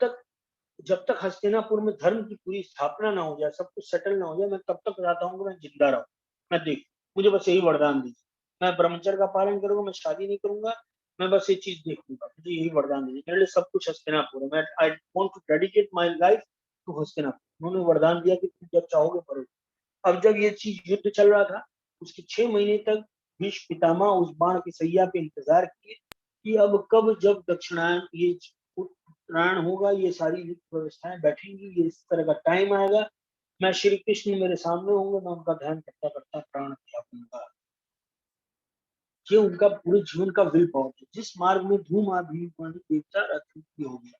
तक हस्तिनापुर में धर्म की पूरी स्थापना ना हो जाए, सब कुछ सेटल ना हो जाए, मैं तब तक चाहता हूँ कि मैं जिंदा रहूं। मैं देख, मुझे बस यही वरदान दीजिए, मैं ब्रह्मचर्य का पालन करूंगा, मैं शादी नहीं करूंगा, मैं बस ये चीज देखूंगा, मुझे यही वरदान दीजिए। मेरे लिए सब कुछ हस्तिनापुर है, मैं I want to dedicate my life to Hastinapur. उन्होंने वरदान दिया कि तुम जब चाहोगे करोगे। अब जब ये चीज युद्ध चल रहा था, उसके 6 महीने तक भीष्म पितामह उस बाण की सैया पे इंतजार किए कि अब कब जब दक्षिणायन ये उत्तरायण होगा, ये सारी व्यवस्थाएं बैठेंगी, ये इस तरह का टाइम आएगा, मैं श्री कृष्ण मेरे सामने होंगे, मैं उनका ध्यान करता करता प्राण त्याग दूंगा। ये उनका पूरे जीवन का विल पावर है। जिस मार्ग में धूम अभिमानी देवता अतृप्ति हो गया,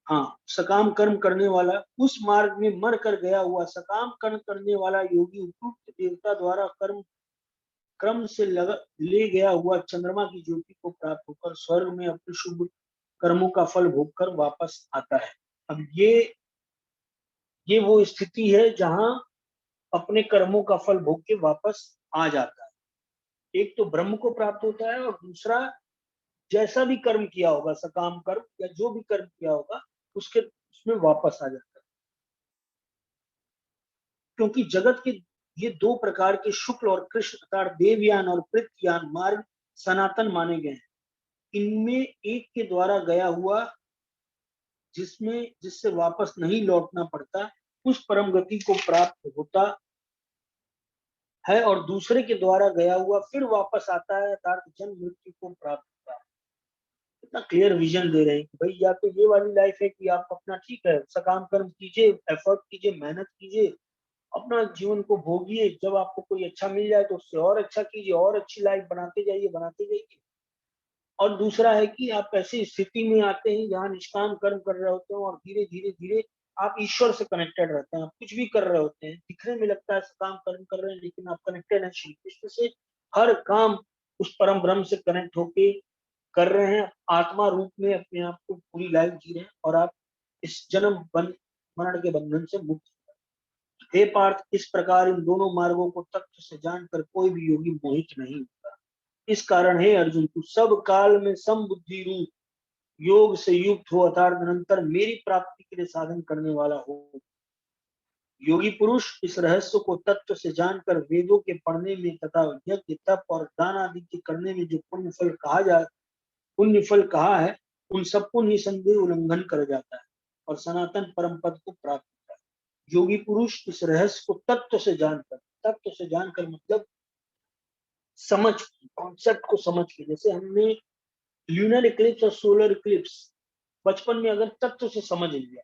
हाँ, सकाम कर्म करने वाला, उस मार्ग में मर कर गया हुआ सकाम कर्म करने वाला योगी उपयुक्त देवता द्वारा कर्म क्रम से ले गया हुआ चंद्रमा की ज्योति को प्राप्त होकर स्वर्ग में अपने शुभ कर्मों का फल भोगकर वापस आता है। अब ये वो स्थिति है जहां अपने कर्मों का फल भोग के वापस आ जाता है। एक तो ब्रह्म को प्राप्त होता है और दूसरा जैसा भी कर्म किया होगा, सकाम कर्म या जो भी कर्म किया होगा, उसमें वापस आ जाता है। क्योंकि जगत के ये 2 प्रकार के शुक्ल और कृष्ण अर्थात देवयान और पृथ्वीयान मार्ग सनातन माने गए हैं। इनमें एक के द्वारा गया हुआ जिससे वापस नहीं लौटना पड़ता, उस परम गति को प्राप्त होता है और दूसरे के द्वारा गया हुआ फिर वापस आता है अर्थात जन्म मृत्यु को प्राप्त होता है। इतना क्लियर विजन दे रहे हैं कि भाई या तो ये वाली लाइफ है कि आप अपना ठीक है सकाम कर्म कीजिए, एफर्ट कीजिए, मेहनत कीजिए, अपना जीवन को भोगिए, जब आपको कोई अच्छा मिल जाए तो उससे और अच्छा कीजिए, और अच्छी लाइफ बनाते जाइए। और दूसरा है कि आप ऐसी स्थिति में आते हैं जहाँ निष्काम कर्म कर रहे होते हैं और धीरे धीरे धीरे आप ईश्वर से कनेक्टेड रहते हैं। आप कुछ भी कर रहे होते हैं, दिखने में लगता है काम कर्म कर रहे हैं, लेकिन आप कनेक्टेड हैं श्री कृष्ण से। हर काम उस परम ब्रह्म से कनेक्ट होके कर रहे हैं, आत्मा रूप में अपने आप को पूरी लाइफ जी रहे हैं और आप इस जन्म मरण के बंधन से मुक्त। हे पार्थ, इस प्रकार इन दोनों मार्गों को तत्व से जानकर कोई भी योगी मोहित नहीं होता। इस कारण हे अर्जुन, तू सब काल में समबुद्धि रूप योग से युक्त हो अर्थात निरंतर मेरी प्राप्ति के लिए साधन करने वाला हो। योगी पुरुष इस रहस्य को तत्व से जानकर वेदों के पढ़ने में तथा यज्ञ तप और दान आदि के करने में जो पुण्य फल कहा है, उन सबको निसंदेह उल्लंघन कर जाता है और सनातन परम पद को प्राप्त होता है। योगी पुरुष इस रहस्य को तत्व से जानकर मतलब समझ, कॉन्सेप्ट को समझ के, जैसे हमने ल्यूनर इक्लिप्स और सोलर इक्लिप्स बचपन में अगर तत्व से समझ लिया,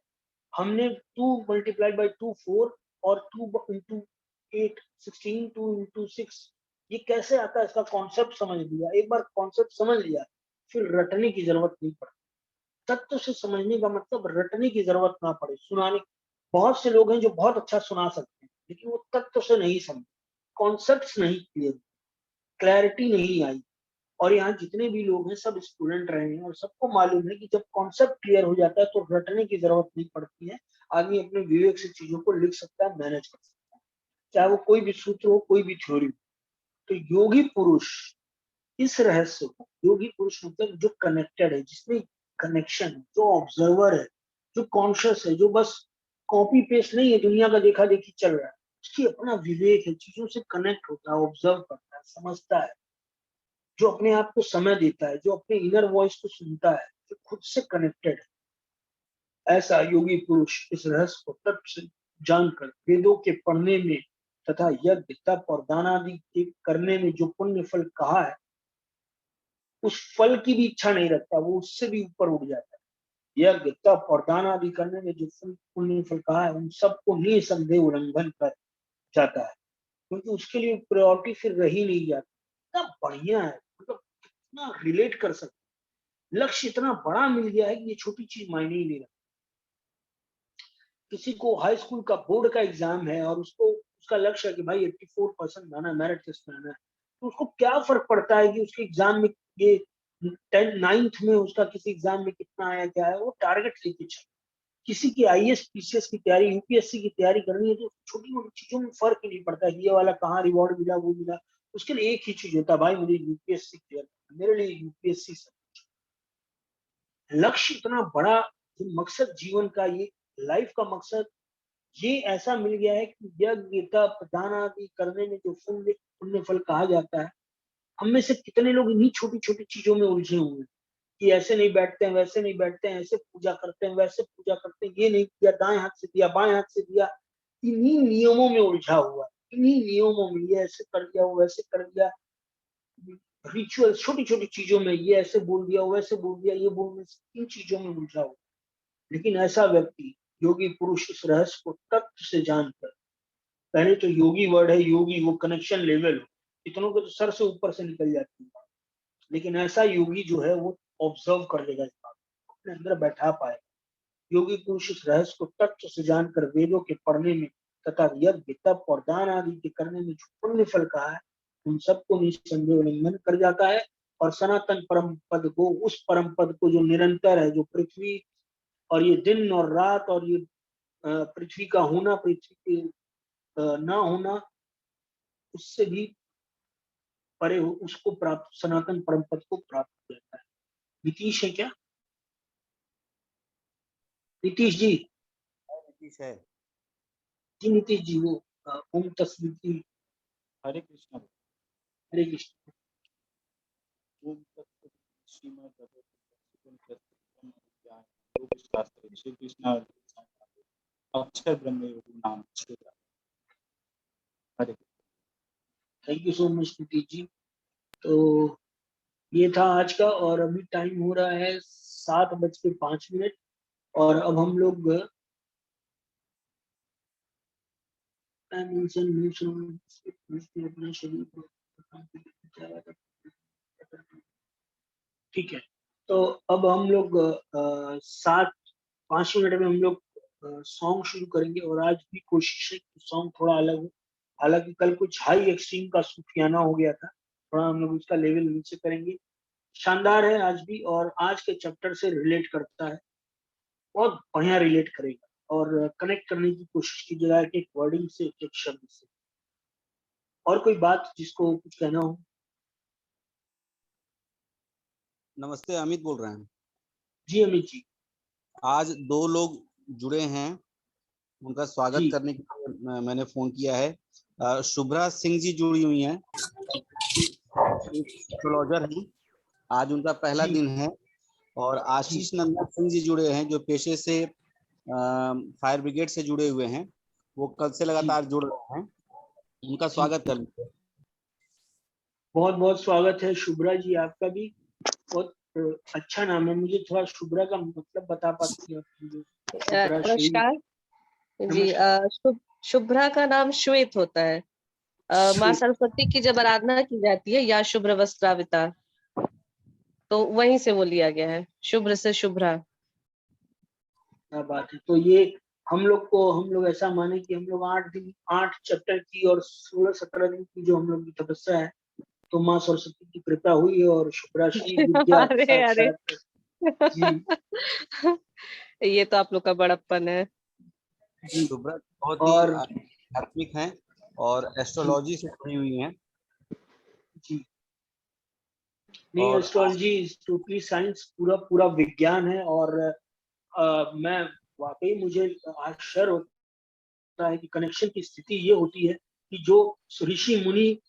हमने 2 मल्टीप्लाइड बाय 2 4 और 2 इंटू 8 16, 2 इंटू 6 ये कैसे आता है इसका कॉन्सेप्ट समझ लिया। एक बार कॉन्सेप्ट समझ लिया फिर रटने की जरूरत नहीं पड़ती। तत्व से समझने का मतलब रटने की जरूरत ना पड़े, सुनाने। बहुत से लोग हैं जो बहुत अच्छा सुना सकते हैं लेकिन वो तत्व से नहीं समझे, कॉन्सेप्ट नहीं क्लियर, क्लैरिटी नहीं आई। और यहाँ जितने भी लोग हैं सब स्टूडेंट रहे हैं और सबको मालूम है कि जब कॉन्सेप्ट क्लियर हो जाता है तो रटने की जरूरत नहीं पड़ती है। आदमी अपने विवेक से चीजों को लिख सकता है, मैनेज कर सकता है, चाहे वो कोई भी सूत्र हो, कोई भी थ्योरी हो। तो योगी पुरुष इस रहस्य को, योगी पुरुष मतलब जो कनेक्टेड है, जिसमें कनेक्शन है, जो ऑब्जर्वर है, जो कॉन्शियस है, जो बस कॉपी पेस्ट नहीं है, दुनिया का देखा देखी चल रहा है, उसकी अपना विवेक है, चीजों से कनेक्ट होता है, ऑब्जर्व करता है, समझता है, जो अपने आप को समय देता है, जो अपने इनर वॉइस को सुनता है, जो खुद से कनेक्टेड है, ऐसा योगी पुरुष इस रहस्य को तत्व से जानकर वेदों के पढ़ने में तथा यज्ञ तप और दान आदि के करने में जो पुण्य फल कहा है, उस फल की भी इच्छा नहीं रखता, वो उससे भी ऊपर उठ जाता है। यज्ञ तप और दान आदि करने में जो पुण्य फल कहा है, उन सबको निसंदेह उल्लंघन कर जाता है, क्योंकि उसके लिए प्रायोरिटी फिर रही नहीं जाती। इतना बढ़िया है, मतलब इतना रिलेट कर सकते, लक्ष्य इतना बड़ा मिल गया है कि ये छोटी चीज मायने ही नहीं रखती। किसी को हाई स्कूल का बोर्ड का एग्जाम है और उसको उसका लक्ष्य है कि भाई 84% लाना है, मेरिट टेस्ट में आना है, तो उसको क्या फर्क पड़ता है कि उसके एग्जाम में ये 10 9th में उसका किसी एग्जाम में कितना आया, क्या है, वो टारगेट लेके चले। किसी की आईएएस पीसीएस की तैयारी, यूपीएससी की तैयारी करनी है तो छोटी मोटी चीजों में फर्क ही नहीं पड़ता है, ये वाला कहाँ रिवॉर्ड मिला, वो मिला। उसके लिए एक ही चीज होता है, भाई मुझे यूपीएससी क्लियर करना, मेरे लिए यूपीएससी सब। लक्ष्य इतना बड़ा, जो मकसद जीवन का, ये लाइफ का मकसद, ये ऐसा मिल गया है कि यज्ञ तप दान आदि करने में जो पुण्य पुण्य फल कहा जाता है, हम में से कितने लोग इन्हीं छोटी छोटी चीजों में उलझे हुए हैं कि ऐसे नहीं बैठते हैं, वैसे नहीं बैठते हैं, ऐसे पूजा करते हैं, वैसे पूजा करते हैं, ये नहीं किया, दाएं हाथ से दिया, बाएं हाथ से दिया, इन्हीं नियमों में उलझा हुआ, इन्हीं नियमों में, ये ऐसे कर दिया, वो वैसे कर दिया, रिचुअल छोटी छोटी चीजों में, ये ऐसे बोल दिया, वैसे बोल दिया, ये बोलने से इन चीजों में उलझा हुआ। लेकिन ऐसा व्यक्ति, योगी पुरुष इस रहस्य को तत्व से जानकर, पहले तो योगी वर्ड है, योगी वो कनेक्शन लेवल, इतनों को तो सर से ऊपर से निकल जाती है, लेकिन ऐसा योगी जो है वो ऑब्जर्व कर लेगा, इस बात को अपने अंदर बैठा पाए। योगी पुरुष इस रहस्य को तत्व से जानकर वेदों के पढ़ने में तथा यज्ञ तप और दान आदि के करने में जो पुण्य फल कहा है, उन सबको निसंदेह उल्लंघन कर जाता है और सनातन परम पद को, उस परम पद को जो निरंतर है, जो पृथ्वी और ये दिन और रात और ये पृथ्वी का होना, पृथ्वी के ना होना, उससे भी परे हो, उसको प्राप्त, सनातन परम पद को प्राप्त करता है। नीतीश है क्या? नीतीश जी? नीतीश है। जी नीतीश जी, वो ओम तस्वीर, हरे कृष्ण। हरे कृष्ण। ओम तत्सत योग शास्त्र श्री कृष्ण अक्षर ब्रह्म योग नाम क्षेत्र। हरे thank you so much Nitish ji. तो ये था आज का, और अभी टाइम हो रहा है 7:05 और अब हम लोग अपने शरीर को, ठीक है। तो अब हम लोग 7:05 में हम लोग सॉन्ग शुरू करेंगे, और आज भी कोशिश है कि सॉन्ग थोड़ा अलग हो। हालांकि कल कुछ हाई एक्सट्रीम का सूफियाना हो गया था, थोड़ा हम लोग उसका लेवल नीचे करेंगे। शानदार है आज भी, और आज के चैप्टर से रिलेट करता है, बहुत बढ़िया रिलेट करेगा, और कनेक्ट करने की कोशिश कीजिएगा एक वर्डिंग से, एक शब्द से। और कोई बात जिसको कुछ कहना हो? नमस्ते, अमित बोल रहे हैं। जी अमित जी। आज 2 लोग जुड़े हैं, उनका स्वागत जी करने के लिए मैंने फोन किया है। शुभ्रा सिंह जी जुड़ी हुई हैं, एस्ट्रोलॉजर हैं। आज उनका पहला जी दिन है। और जी आशीष नंदन सिंह जी जुड़े हैं, जो पेशे से फायर ब्रिगेड से जुड़े हुए हैं। वो कल से जी लगातार जुड़ रहे हैं। उनका जी स्वागत कर लीजिए। बहुत बहुत स्वागत है शुभ्रा जी आपका भी। बहुत अच्छा नाम है। मुझे थोड़ा शुभ्रा का मतलब बता पाती हैं आप मुझे? शुभ्रा श्री। नमस्कार जी। नमस्कार। शुभ्रा का नाम श्वेत होता है। माँ श्वेत। सरस्वती की जब आराधना की जाती है या शुभ्र वस्त्राविता, तो वहीं से वो लिया गया है, शुभ्र से शुभ्रा। क्या बात है। तो ये हम लोग ऐसा माने कि हम लोग 8 दिन 8 चैप्टर की और 16-17 दिन की जो हम लोग की तपस्या है, तो माँ सरस्वती की कृपा हुई है और शुभ्रा श्री विद्या अरे अरे साक्षात। जी ये तो आप लोग का बड़प्पन है। जी। शुभ्रा बहुत ही और आध्यात्मिक हैं और जी एस्ट्रोलॉजी से जुड़ी हुई हैं। जी नहीं, और एस्ट्रोलॉजी इज टोटली साइंस, पूरा पूरा विज्ञान है। और मैं वाकई मुझे आश्चर्य होता है कि कनेक्शन की स्थिति ये होती है कि जो ऋषि मुनि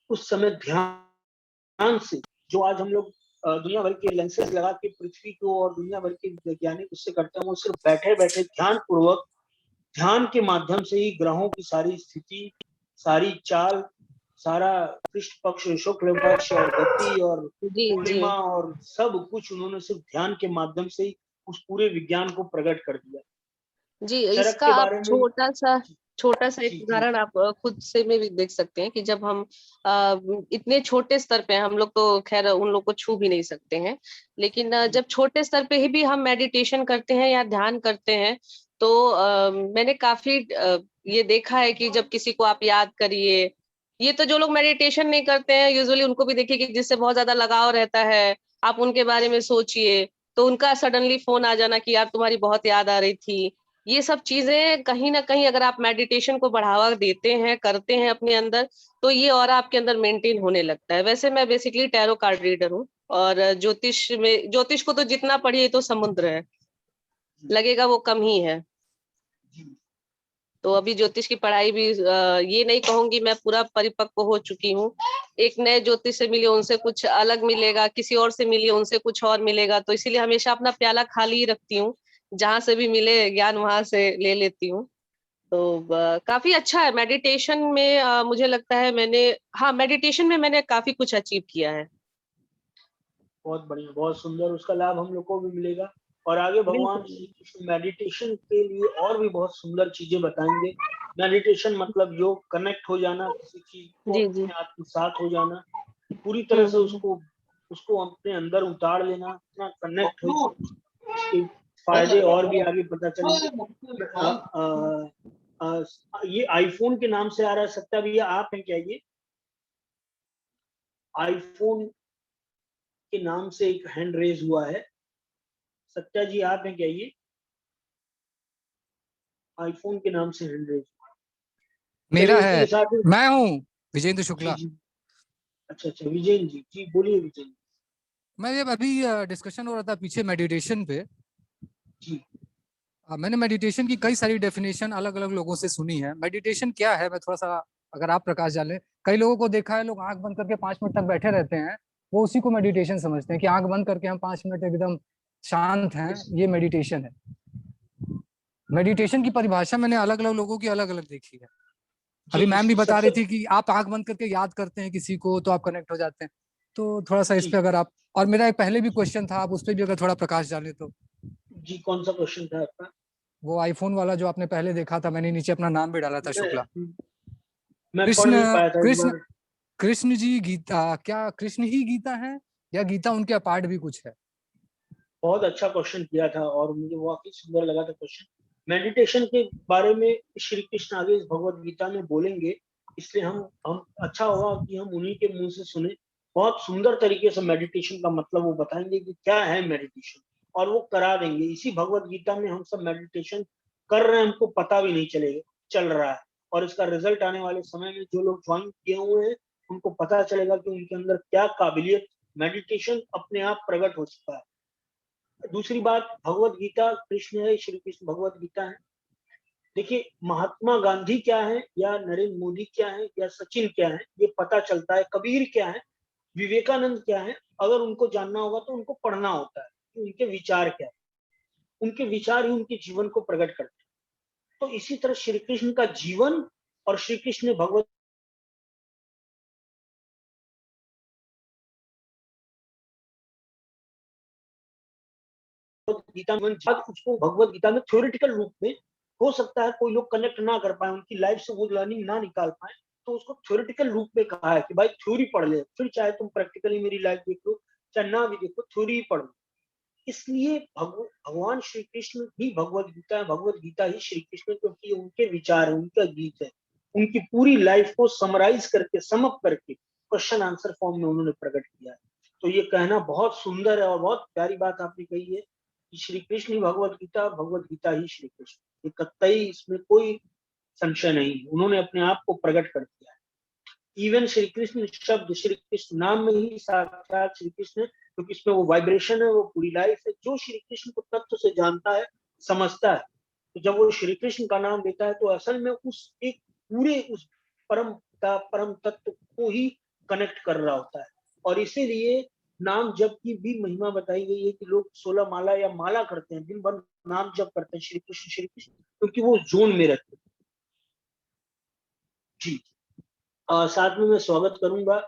उस समय ध्यान से, जो आज हम लोग दुनिया भर के लेंसेज लगा के पृथ्वी को और दुनिया भर के वैज्ञानिक उससे करते हैं, वो सिर्फ बैठे बैठे ध्यान पूर्वक, ध्यान के माध्यम से ही ग्रहों की सारी स्थिति, सारी चाल, सारा कृष्ण पक्ष, शुक्ल पक्ष और गति और जी जी पूर्णिमा और सब कुछ उन्होंने सिर्फ ध्यान के माध्यम से ही उस पूरे विज्ञान को प्रकट कर दिया। जी। चरक इसका के आप बारे में। छोटा सा एक जी जी उदाहरण आप खुद से में भी देख सकते हैं कि जब हम इतने छोटे स्तर पे हैं, हम लोग तो खैर उन लोग को छू भी नहीं सकते हैं, लेकिन जब छोटे स्तर पे ही भी हम मेडिटेशन करते हैं या ध्यान करते हैं, तो मैंने काफी ये देखा है कि जब किसी को आप याद करिए, ये तो जो लोग मेडिटेशन नहीं करते हैं यूजुअली उनको भी देखिए कि जिससे बहुत ज्यादा लगाव रहता है, आप उनके बारे में सोचिए, तो उनका सडनली फोन आ जाना कि यार तुम्हारी बहुत याद आ रही थी। ये सब चीजें कहीं ना कहीं अगर आप मेडिटेशन को बढ़ावा देते हैं, करते हैं अपने अंदर, तो ये और आपके अंदर मेंटेन होने लगता है। वैसे मैं बेसिकली टैरो कार्ड रीडर हूँ, और ज्योतिष को तो जितना पढ़िए तो समुद्र है, लगेगा वो कम ही है। जी तो अभी ज्योतिष की पढ़ाई भी ये नहीं कहूंगी मैं पूरा परिपक्व हो चुकी हूँ। एक नए ज्योतिष से मिले उनसे कुछ अलग मिलेगा, किसी और से मिलिए उनसे कुछ और मिलेगा, तो इसीलिए हमेशा अपना प्याला खाली ही रखती हूँ, जहां से भी मिले ज्ञान वहां से ले लेती हूँ। तो काफी अच्छा है मेडिटेशन में। मुझे लगता है मेडिटेशन में मैंने काफी कुछ अचीव किया है। बहुत बढ़िया, बहुत सुंदर। उसका लाभ हम लोग को भी मिलेगा। और आगे भगवान बिल्कुल। श्री कृष्ण मेडिटेशन के लिए और भी बहुत सुंदर चीजें बताएंगे। मेडिटेशन मतलब योग, कनेक्ट हो जाना किसी चीज को, जी जी। अपने आत्मसात हो जाना, पूरी तरह से हम्म। उसको उसको अपने अंदर उतार लेना, अपना कनेक्ट हो। इसके फायदे और भी आगे पता चलेंगे। ये आईफोन के नाम से आ रहा है। सत्या भैया आप हैं क्या? ये आईफोन के नाम से एक हैंड रेज हुआ है। सत्या जी आप हैं क्या? ये आईफोन के नाम से हैंड रेज। मेरा चलिए इसी है। के साथ। मैं हूँ विजेंद्र जी शुक्ला। जी। अच्छा अच्छा, विजयन जी, जी बोलिए विजयन मैं ये अभी डिस्कशन हो रहा था पीछे मेडिटेशन पे। जी। मैंने मेडिटेशन की कई सारी डेफिनेशन अलग अलग लोगों से सुनी है। मेडिटेशन क्या है, मैं थोड़ा सा अगर आप प्रकाश डालें। कई लोगों को देखा है, लोग आंख बंद करके 5 मिनट तक बैठे रहते हैं, वो उसी को मेडिटेशन समझते हैं कि आंख बंद करके हम 5 मिनट एकदम शांत हैं, यस। ये मेडिटेशन है। मेडिटेशन की परिभाषा मैंने अलग अलग लोगों की अलग अलग देखी है। जी अभी मैम भी इसकी बता सबसे। रही थी कि आप आंख बंद करके याद करते हैं किसी को तो आप कनेक्ट हो जाते हैं। तो थोड़ा सा इस पे जी अगर आप, और मेरा एक पहले भी क्वेश्चन था, आप उस पर भी अगर थोड़ा प्रकाश डालें तो। जी, कौन सा क्वेश्चन था आपका? वो आईफोन वाला जो आपने पहले देखा था, मैंने नीचे अपना नाम भी डाला था, शुक्ला। मैं पढ़ कृष्ण नहीं पाया था इस कृष्ण बार। कृष्ण जी गीता, क्या कृष्ण ही गीता है या गीता उनके अपार्ट भी कुछ है? बहुत अच्छा क्वेश्चन किया था और मुझे वाकई सुंदर लगा था क्वेश्चन। मेडिटेशन के बारे में श्री कृष्ण आगे इस भगवत गीता में बोलेंगे, इसलिए हम अच्छा होगा कि हम उन्हीं के मुंह से सुने। बहुत सुंदर तरीके से मेडिटेशन का मतलब वो बताएंगे कि क्या है मेडिटेशन, और वो करा देंगे। इसी भगवत गीता में हम सब मेडिटेशन कर रहे हैं, हमको पता भी नहीं चलेगा चल रहा है। और इसका रिजल्ट आने वाले समय में जो लोग ज्वाइन किए हुए हैं उनको पता चलेगा कि उनके अंदर क्या काबिलियत, मेडिटेशन अपने आप प्रकट हो चुका है। दूसरी बात, भगवत गीता कृष्ण है, श्री कृष्ण भगवत गीता है। देखिए, महात्मा गांधी क्या है या नरेंद्र मोदी क्या है या सचिन क्या है, ये पता चलता है। कबीर क्या है, विवेकानंद क्या है, अगर उनको जानना होगा तो उनको पढ़ना होता है कि उनके विचार क्या है। उनके विचार ही उनके जीवन को प्रकट करते हैं। तो इसी तरह श्री कृष्ण का जीवन और श्री कृष्ण ने भगवत गीता में आज उसको भगवत गीता में थ्योरेटिकल रूप में, हो सकता है कोई लोग कनेक्ट ना कर पाए, उनकी लाइफ से वो लर्निंग ना निकाल पाए, तो उसको थ्योरेटिकल रूप में कहा है कि भाई थ्योरी पढ़ ले, फिर चाहे तुम प्रैक्टिकली मेरी लाइफ देख लो, चाहे ना भी देखो, थ्योरी ही पढ़ लो। इसलिए भगवान श्री कृष्ण ही भगवत गीता है, भगवत गीता ही श्री कृष्ण, क्योंकि ये उनके विचार है, उनका गीत है। उनकी पूरी लाइफ को समराइज करके, सम अप करके क्वेश्चन आंसर फॉर्म में उन्होंने प्रकट किया है। तो ये कहना बहुत सुंदर है और बहुत प्यारी बात आपने कही है कि श्री कृष्ण ही भगवत गीता और भगवत गीता ही श्री कृष्ण। ये कतई इसमें कोई संशय नहीं है, उन्होंने अपने आप को प्रकट कर दिया है। इवन श्री कृष्ण शब्द, श्री कृष्ण नाम में ही साक्षात श्री कृष्ण है, क्योंकि इसमें वो वाइब्रेशन है, वो पूरी लाइफ है। जो श्री कृष्ण को तत्व से जानता है, समझता है, तो जब वो श्री कृष्ण का नाम लेता है तो असल में उस एक पूरे उस परम तत्व को ही कनेक्ट कर रहा होता है। और इसीलिए नाम जप की भी महिमा बताई गई है कि लोग 16 माला या माला करते हैं, दिन भर नाम जप करते हैं श्री कृष्ण, क्योंकि वो जोन में रहते हैं। जी। साथ में मैं स्वागत करूंगा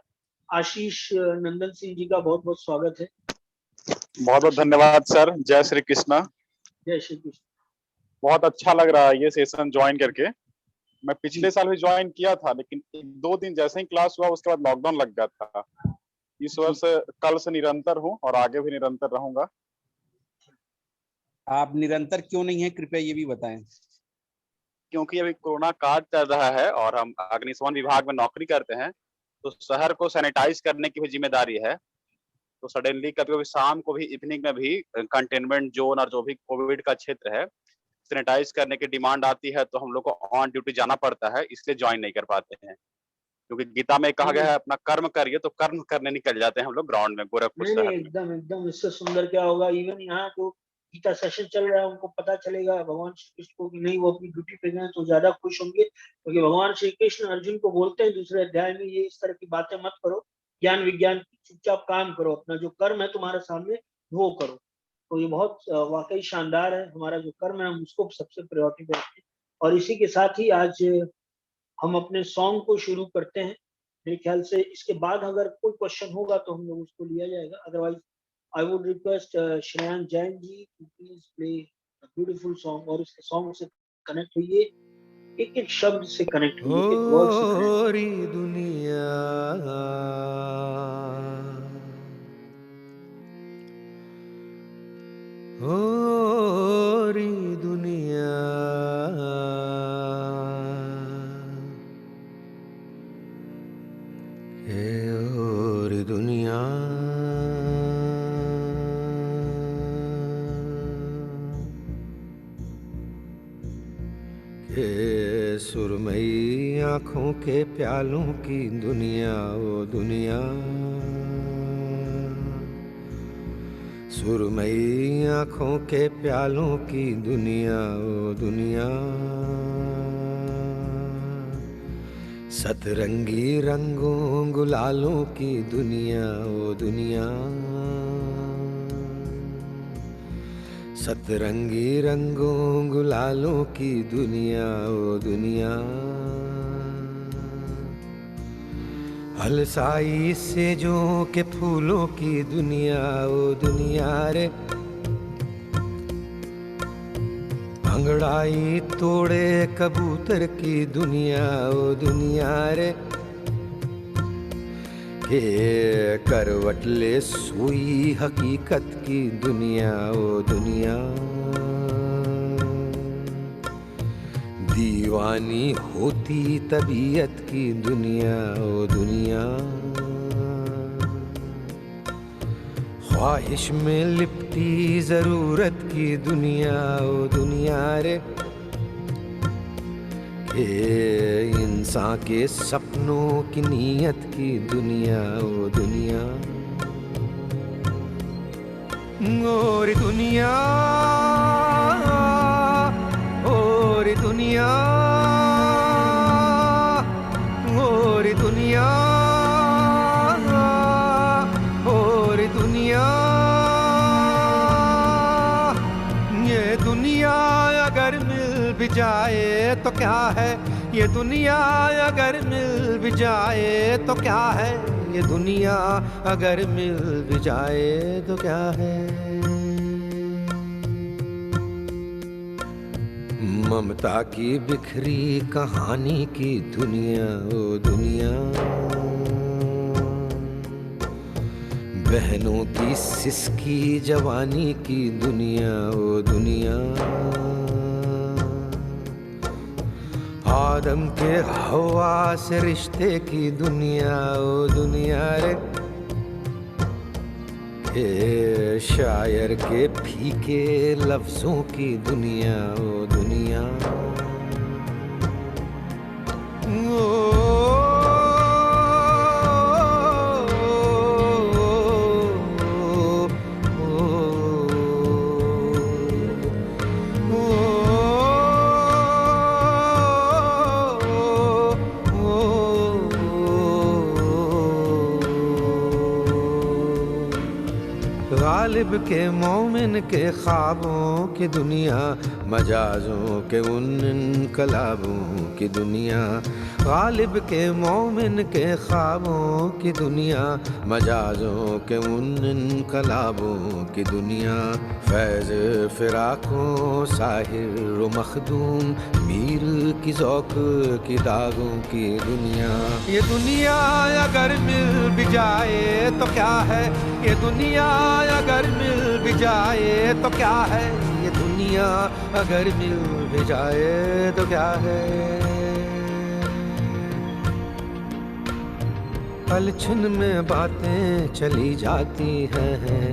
आशीष नंदन सिंह जी का, बहुत बहुत स्वागत है। बहुत बहुत धन्यवाद सर। जय श्री कृष्णा। जय श्री कृष्ण। बहुत अच्छा लग रहा है ये सेशन ज्वाइन करके। मैं पिछले साल भी ज्वाइन किया था, लेकिन 1-2 दिन जैसे ही क्लास हुआ उसके बाद लॉकडाउन लग गया था। इस वर्ष कल से निरंतर हूँ और आगे भी निरंतर रहूंगा। आप निरंतर क्यों नहीं है, कृपया ये भी बताएं। क्योंकि अभी कोरोना काल चल रहा है और हम अग्निशमन विभाग में नौकरी करते हैं, तो शहर को सैनिटाइज करने की भी जिम्मेदारी है। तो सडनली कभी कभी शाम को भी, इवनिंग में भी कंटेनमेंट जोन और जो भी कोविड का क्षेत्र है, सैनिटाइज करने की डिमांड आती है, तो हम लोग को ऑन ड्यूटी जाना पड़ता है, इसलिए ज्वाइन नहीं कर पाते हैं। क्योंकि गीता में कहा गया है अपना कर्म करिए, तो कर्म करने निकल जाते हैं हम लोग ग्राउंड में, गोरखपुर नहीं शहर नहीं, में। एकदम एकदम, इससे सुंदर क्या होगा। इवन यहाँ जो गीता सेशन चल रहा है, उनको पता चलेगा भगवान श्री कृष्ण को कि नहीं, वो अपनी ड्यूटी पे गए, तो ज्यादा खुश होंगे। क्योंकि भगवान श्री कृष्ण अर्जुन को बोलते हैं दूसरे अध्याय में, ये इस तरह की बातें मत करो, ज्ञान विज्ञान की चुपचाप काम करो, अपना जो कर्म है तुम्हारे सामने वो करो। तो ये बहुत वाकई शानदार है। हमारा जो कर्म है हम उसको सबसे प्रायोरिटी पे रखते हैं। और इसी के साथ ही आज हम अपने सॉन्ग को शुरू करते हैं। मेरे ख्याल से इसके बाद अगर कोई क्वेश्चन होगा तो हम लोग उसको लिया जाएगा, otherwise I would request Shreyansh Jain ji to please play a beautiful song. और इस सॉन्ग से कनेक्ट हुई, एक एक शब्द से कनेक्ट हुई, एक एक वर्ड से कनेक्ट। होरी दुनिया होरी दुनिया हे होरी दुनिया हे सुरमई आँखों के प्यालों की दुनिया, ओ दुनिया सुरमई आँखों के प्यालों की दुनिया, ओ दुनिया सतरंगी रंगों गुलालों की दुनिया, ओ दुनिया सतरंगी रंगों गुलालों की दुनिया, ओ दुनिया अलसाई सेजों के फूलों की दुनिया, ओ दुनिया रे अंगड़ाई तोड़े कबूतर की दुनिया, ओ दुनिया रे हे करवट ले सोई हकीकत की दुनिया, ओ दुनिया दीवानी होती तबीयत की दुनिया, ओ दुनिया ख्वाहिश में लिपटी जरूरत की दुनिया, ओ दुनिया रे हे इंसान के सपनों की नीयत की दुनिया, ओ दुनिया और दुनिया और दुनिया भी जाए तो क्या है ये दुनिया, अगर मिल भी जाए तो क्या है ये दुनिया, अगर मिल भी जाए तो क्या है। ममता की बिखरी कहानी की दुनिया, ओ दुनिया, बहनों की सिसकी जवानी की दुनिया, ओ दुनिया, आदम के हवा से रिश्ते की दुनिया, ओ दुनिया रे, ए शायर के फीके लफ्जों की दुनिया, ओ दुनिया, गालिब के मोमिन के ख्वाबों की दुनिया, मजाजों के उन इनकलाबों की दुनिया, गालिब के मोमिन के ख्वाबों की दुनिया, मजाजों के उन इनकलाबों की दुनिया, फैज़ फिराकों साहिर व मखदूम मीर की ज़ौक़ की दागों की दुनिया। ये दुनिया अगर मिल भी जाए तो क्या है ये दुनिया, अगर मिल भी जाए तो क्या है ये दुनिया, अगर मिल भी जाए तो क्या है। पलछिन में बातें चली जाती हैं,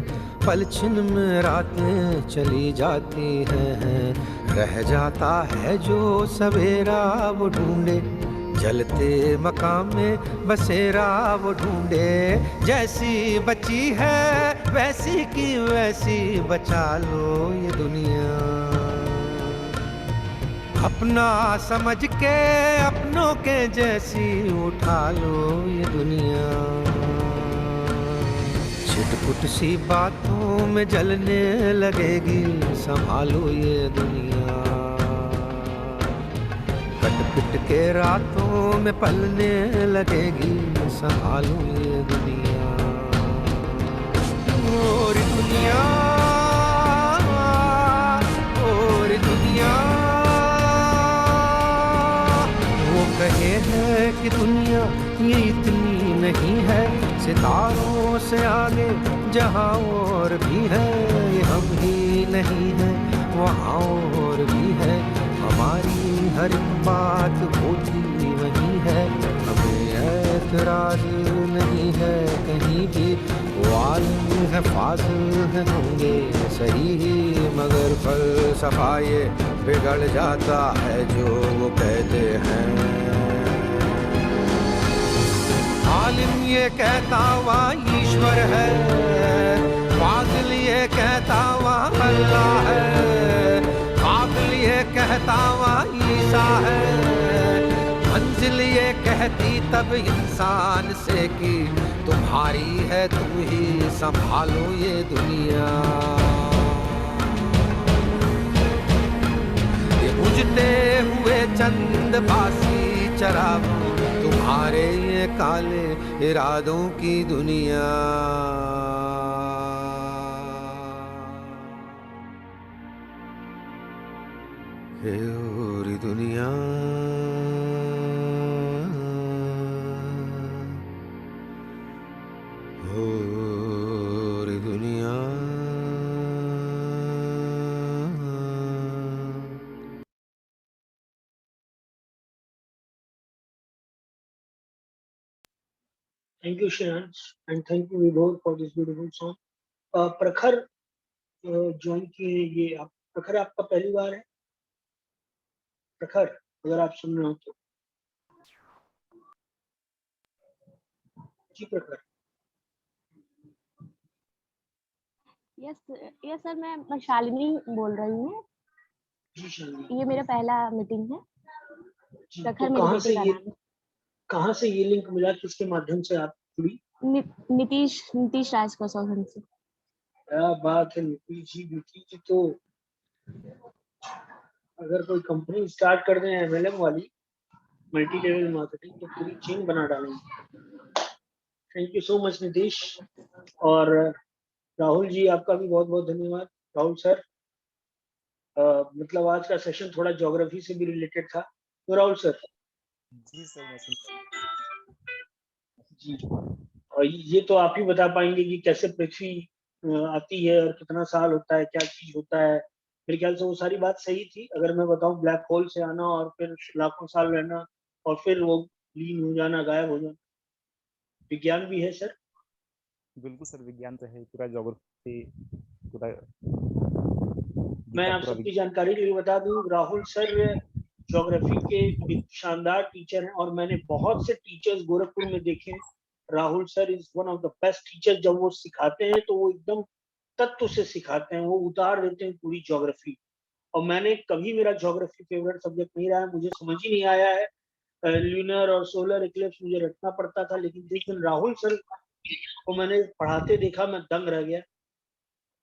पलछिन में रातें चली जाती हैं, रह जाता है जो सवेरा वो ढूंढे, जलते मकाम में बसेरा वो ढूंढे, जैसी बची है वैसी की वैसी बचा लो ये दुनिया, अपना समझ के अपनों के जैसी उठा लो ये दुनिया, छिटपुट सी बातों में जलने लगेगी संभालो ये दुनिया, कट के रातों में पलने लगेगी संभालो ये दुनिया, और दुनिया, और दुनिया, वो कहे है कि दुनिया ये इतनी नहीं है, सितारों से आगे जहाँ और भी है, ये हम ही नहीं है वहाँ और भी है, हमारी हर एक बात होती वही है, हमें ऐतराज नहीं है कहीं भी, वो आलिम है फाज़िल है होंगे सही ही, मगर फ़लसफ़ा ये बिगड़ जाता है जो वो कहते हैं। आलिम ये कहता वहाँ ईश्वर है, फाज़िल ये कहता वहाँ अल्लाह है, काबिल ये कहता वहाँ ईसा है, मंजिल ये कहती तब इंसान से कि तुम्हारी है तुम ही संभालो ये दुनिया। ये बुझते हुए चंद बासी चरागों तुम्हारे ये काले इरादों की दुनिया। और दुनिया और दुनिया Thank you, Shreyans, and thank you, Vibhor, for this beautiful song. प्रखर ज्वाइन किए ये आप, प्रखर आपका पहली बार है? प्रखर, अगर आप सुन रहे हो तो जी प्रखर। यस सर, मैं शालिनी बोल रही हूँ। जी शालिनी, ये मेरा पहला मीटिंग है। जी, प्रखर तो मेरे बेटे का नाम है। कहाँ से ये लिंक मिला, किसके माध्यम से आप जुड़ी? नीतीश राज कौशल से। क्या बात है नीतीश जी तो अगर कोई कंपनी स्टार्ट कर दें MLM वाली, मल्टी लेवल मार्केटिंग, तो पूरी चेन बना डालेंगे। Thank you so much Nitish. और राहुल जी, आपका भी बहुत बहुत धन्यवाद। राहुल सर, मतलब आज का सेशन थोड़ा ज्योग्राफी से भी रिलेटेड था, तो राहुल सर जी सर, मैं सुन जी, और ये तो आप ही बता पाएंगे कि कैसे पृथ्वी आती है और कितना साल होता है, क्या चीज होता है। मेरे ख्याल से वो सारी बात सही थी। अगर मैं बताऊं ब्लैक होल से आना और फिर लाखों साल रहना और फिर वो लीन हो जाना, गायब हो जाना, विज्ञान भी है सर। बिल्कुल सर, विज्ञान तो है पूरा, ज्योग्राफी पूरा मैं गीता आप पूरा सबकी जानकारी के लिए बता दूं, राहुल सर ज्योग्राफी के एक शानदार टीचर हैं और मैंने बहुत से टीचर्स गोरखपुर में देखे हैं। Rahul sir is one of the best teacher. जब वो सिखाते हैं तो वो एकदम तत्व से सिखाते हैं, वो उतार देते हैं पूरी ज्योग्राफी। और मैंने कभी, मेरा ज्योग्राफी फेवरेट सब्जेक्ट नहीं रहा है, मुझे समझ ही नहीं आया है। ल्यूनर और सोलर इक्लिप्स मुझे रटना पड़ता था, लेकिन जिस दिन राहुल सर को मैंने पढ़ाते देखा, मैं दंग रह गया।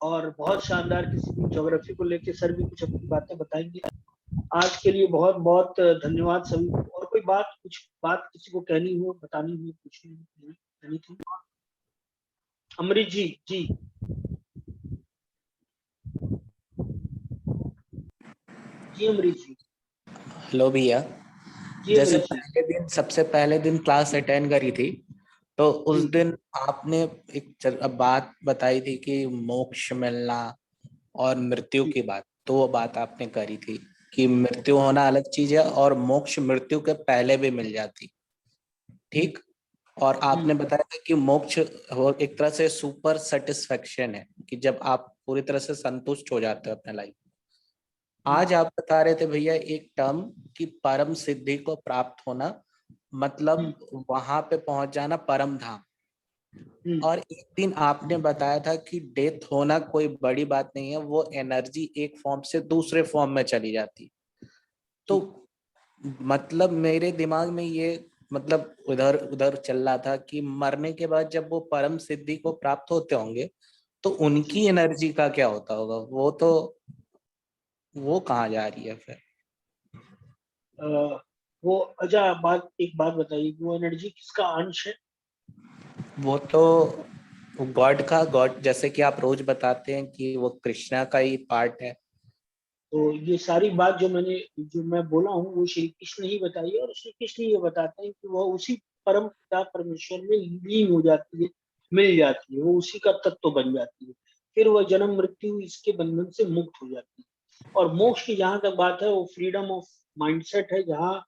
और बहुत शानदार, किसी दिन ज्योग्राफी को लेके सर भी कुछ अपनी बातें बताएंगे। आज के लिए बहुत बहुत धन्यवाद सभी को। और कोई बात, कुछ बात किसी को कहनी हो, बतानी हो, पूछनी हो, एनीथिंग? अमृत जी, जी जी अमरीश जी, हेलो भैया। जी जैसे अमरीश जी, सबसे पहले दिन क्लास अटेंड करी थी, तो उस जी दिन आपने एक बात बताई थी कि मोक्ष मिलना और मृत्यु जी की बात, तो वो बात आपने करी थी कि मृत्यु होना अलग चीज है और मोक्ष मृत्यु के पहले भी मिल जाती, ठीक। और आपने बताया था कि मोक्ष वो एक तरह से सुपर सेटिस्फेक्शन है, कि जब आप पूरी तरह से संतुष्ट हो जाते हो अपने लाइफ। आज आप बता रहे थे भैया एक टर्म कि परम सिद्धि को प्राप्त होना, मतलब वहां पे पहुंच जाना परम धाम। और एक दिन आपने बताया था कि डेथ होना कोई बड़ी बात नहीं है, वो एनर्जी एक फॉर्म से दूसरे फॉर्म में चली जाती। तो मतलब मेरे दिमाग में ये मतलब उधर उधर चल रहा था कि मरने के बाद जब वो परम सिद्धि को प्राप्त होते होंगे तो उनकी एनर्जी का क्या होता होगा, वो कहाँ जा रही है फिर? वो अच्छा, एक बात बताइए, वो एनर्जी किसका अंश है? वो तो गॉड जैसे कि आप रोज बताते हैं कि वो कृष्णा का ही पार्ट है। तो ये सारी बात जो मैं बोला हूँ, वो श्री कृष्ण ही बताई है। और श्री कृष्ण ये बताते हैं कि वह उसी परम पिता परमेश्वर में लीन हो जाती है, मिल जाती है, वो उसी का तत्व बन जाती है। फिर वह जन्म मृत्यु इसके बंधन से मुक्त हो जाती है। और मोक्ष की जहां तक बात है, वो फ्रीडम ऑफ माइंडसेट है, जहाँ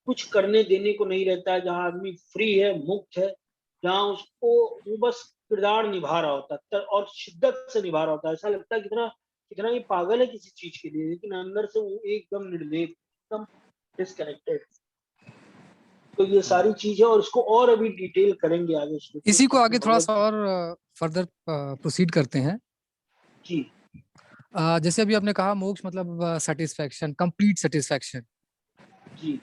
कुछ करने देने को नहीं रहता है, जहाँ आदमी फ्री है, मुक्त है, जहाँ उसको वो बस किरदार निभा रहा होता है और शिद्दत से निभा रहा होता है। ऐसा लगता है कितना कितना ये पागल है किसी चीज के लिए, लेकिन अंदर से वो एकदम निर्लेप, एकदम डिस्कनेक्टेड। तो ये सारी चीजें, और इसको और अभी डिटेल करेंगे आगे। इसी को आगे थोड़ा सा और फर्दर प्रोसीड करते हैं जी। जैसे अभी आपने कहा मोक्ष मतलब सेटिस्फैक्शन, कंप्लीट सेटिस्फैक्शन। जी।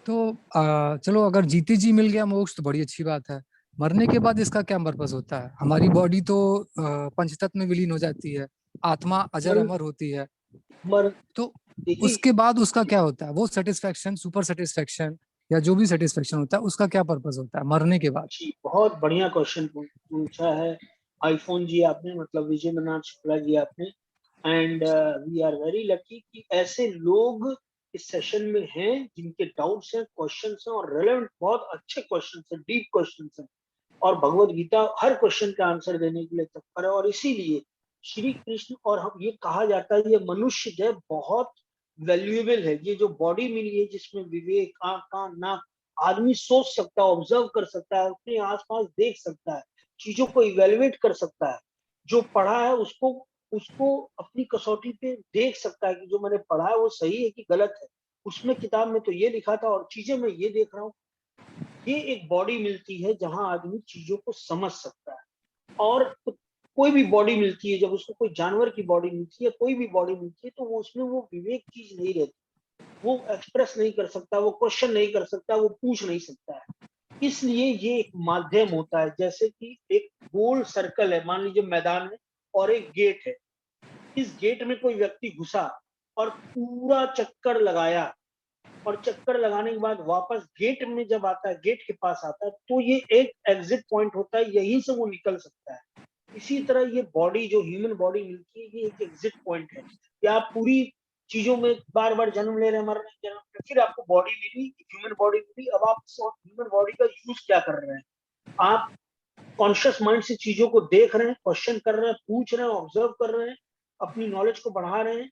तो चलो, अगर जीते जी मिल गया मोक्ष तो बड़ी अच्छी बात है। मरने के बाद इसका क्या पर्पस होता है? हमारी बॉडी तो पंचतत्व में विलीन हो जाती है, आत्मा अजर अमर होती है, तो उसके बाद उसका क्या होता है? वो सेटिस्फैक्शन, सुपर सेटिस्फैक्शन या जो भी सेटिस्फैक्शन होता है, उसका क्या पर्पस होता है मरने के बाद? जी, बहुत बढ़िया क्वेश्चन पूछा है आईफोन जी आपने, मतलब विजय मनाथ शुक्ला जी आपने। And we are very lucky कि ऐसे लोग इस सेशन में हैं जिनके डाउट्स हैं, क्वेश्चंस हैं, और रेलेवेंट बहुत अच्छे क्वेश्चंस हैं, डीप क्वेश्चंस हैं। और भगवत गीता हर क्वेश्चन का आंसर देने के लिए तत्पर है। और इसीलिए श्री कृष्ण, और हम ये कहा जाता है, ये मनुष्य जो है बहुत वैल्यूएबल है। ये जो बॉडी मिली है जिसमें विवेक, आंख, कान, नाक, आदमी सोच सकता है, ऑब्जर्व कर सकता है, अपने आसपास देख सकता है, चीजों को इवेल्युएट कर सकता है। जो पढ़ा है उसको उसको अपनी कसौटी पे देख सकता है कि जो मैंने पढ़ा है वो सही है कि गलत है। उसमें किताब में तो ये लिखा था और चीजें मैं ये देख रहा हूँ। ये एक बॉडी मिलती है जहां आदमी चीजों को समझ सकता है। और कोई भी बॉडी मिलती है, जब उसको कोई जानवर की बॉडी मिलती है, कोई भी बॉडी मिलती है, तो वो उसमें वो विवेक चीज नहीं रहती। वो एक्सप्रेस नहीं कर सकता, वो क्वेश्चन नहीं कर सकता, वो पूछ नहीं सकता है। इसलिए ये एक माध्यम होता है, जैसे कि एक गोल सर्कल है, मान लीजिए मैदान है और एक गेट है। इस गेट में कोई व्यक्ति घुसा और पूरा चक्कर लगाया, और चक्कर लगाने के बाद वापस गेट में जब आता है, गेट के पास आता है, तो ये एक एग्जिट पॉइंट होता है, यहीं से वो निकल सकता है। इसी तरह ये बॉडी, जो ह्यूमन बॉडी मिलती है, ये एक एग्जिट पॉइंट है कि आप पूरी चीजों में बार बार जन्म ले रहे हैं, मर रहे हैं, जन्म ले रहे हैं, फिर आपको बॉडी मिली, ह्यूमन बॉडी मिली, अब आप ह्यूमन बॉडी का यूज क्या कर रहे हैं? आप कॉन्शियस माइंड से चीजों को देख रहे हैं, क्वेश्चन कर रहे हैं, पूछ रहे हैं, ऑब्जर्व कर रहे हैं, अपनी नॉलेज को बढ़ा रहे हैं,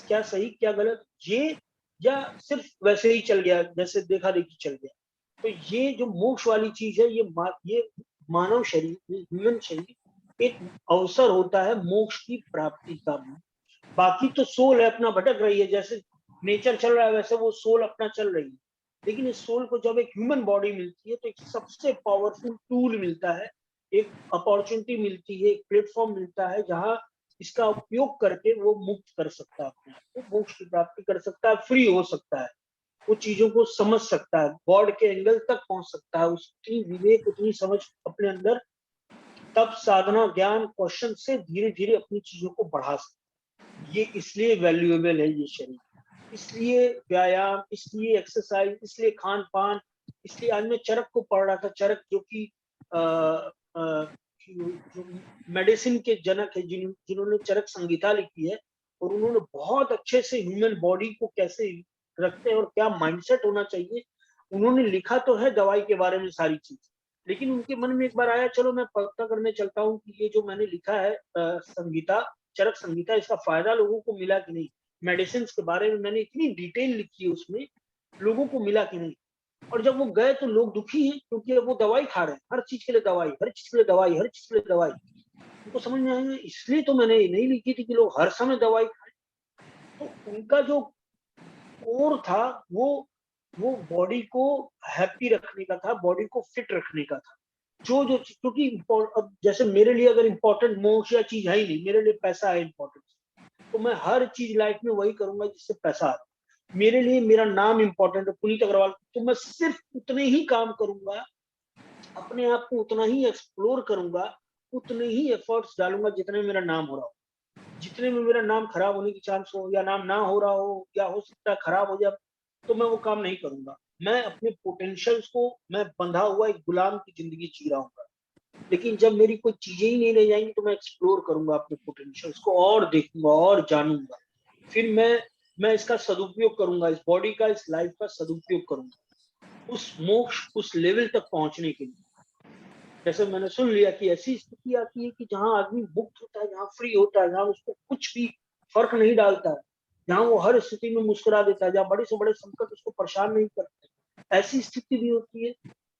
क्या सही क्या गलत, ये, या सिर्फ वैसे ही चल गया, जैसे देखा देखी चल गया। तो ये जो मोक्ष वाली चीज है, ये मानव शरीर, ह्यूमन शरीर एक अवसर होता है मोक्ष की प्राप्ति का। बाकी तो सोल है अपना भटक रही है, जैसे नेचर चल रहा है वैसे वो सोल अपना चल रही है, लेकिन इस सोल को जब एक ह्यूमन बॉडी मिलती है तो एक सबसे पावरफुल टूल मिलता है, एक अपॉर्चुनिटी मिलती है, एक प्लेटफॉर्म मिलता है जहां इसका उपयोग करके वो मुक्त कर सकता है अपने आप को, मोक्ष की प्राप्ति कर सकता है, फ्री हो सकता है, वो चीजों को समझ सकता है, गॉड के एंगल तक पहुंच सकता है, उसकी विवेक, उतनी समझ अपने अंदर, तब साधना, ज्ञान, क्वेश्चन से धीरे धीरे अपनी चीजों को बढ़ा सकता है। ये इसलिए वैल्यूएबल है ये शरीर, इसलिए व्यायाम, इसलिए एक्सरसाइज, इसलिए खान पान, इसलिए आज मैं चरक को पढ़ रहा था, चरक जो कि जो मेडिसिन के जनक है, जिन्होंने चरक संहिता लिखी है, और उन्होंने बहुत अच्छे से ह्यूमन बॉडी को कैसे रखते हैं और क्या माइंडसेट होना चाहिए, उन्होंने लिखा तो है दवाई के बारे में सारी चीज, लेकिन उनके मन में एक बार आया, चलो मैं पता करने चलता हूँ कि ये जो मैंने लिखा है संहिता, चरक संहिता, इसका फायदा लोगों को मिला कि नहीं, मेडिसिन के बारे में मैंने इतनी डिटेल लिखी है उसमें, लोगों को मिला कि नहीं। और जब वो गए तो लोग दुखी हैं, क्योंकि अब वो दवाई खा रहे हैं, हर चीज के लिए दवाई, हर चीज के लिए दवाई, हर चीज के लिए दवाई। उनको समझ में आएंगे, इसलिए तो मैंने ये नहीं लिखी थी कि लोग हर समय दवाई खाएं। तो उनका जो कोर था वो बॉडी को हैप्पी रखने का था, बॉडी को फिट रखने का था। जो क्योंकि अब जैसे मेरे लिए अगर इम्पोर्टेंट मोक्ष या चीज है ही नहीं, मेरे लिए पैसा है इम्पोर्टेंट, तो मैं हर चीज लाइफ में वही करूंगा जिससे पैसा आता। मेरे लिए मेरा नाम इम्पोर्टेंट है, पुनीत अग्रवाल, तो मैं सिर्फ उतने ही काम करूंगा, अपने आप को उतना ही एक्सप्लोर करूंगा, उतने ही एफर्ट्स डालूंगा जितने में मेरा नाम हो रहा हो। जितने में मेरा नाम खराब होने की चांस हो, या नाम ना हो रहा हो, या हो सकता है खराब हो जाए, तो मैं वो काम नहीं करूंगा। मैं अपने पोटेंशियल्स को, मैं बंधा हुआ एक गुलाम की जिंदगी जी रहा हूँ, लेकिन जब मेरी कोई चीजें ही नहीं रह जाएंगी तो मैं एक्सप्लोर करूंगा अपने पोटेंशियल्स को, और देखूंगा और जानूंगा, फिर मैं इसका सदुपयोग करूंगा, इस बॉडी का, इस लाइफ का सदुपयोग करूंगा उस मोक्ष, उस लेवल तक पहुंचने के लिए। जैसे मैंने सुन लिया कि ऐसी स्थिति आती है कि जहां आदमी मुक्त होता है, जहां फ्री होता है, जहां उसको कुछ भी फर्क नहीं डालता है, जहां वो हर स्थिति में मुस्कुरा देता है, जहां बड़े से बड़े संकट उसको परेशान नहीं करते, ऐसी स्थिति भी होती है,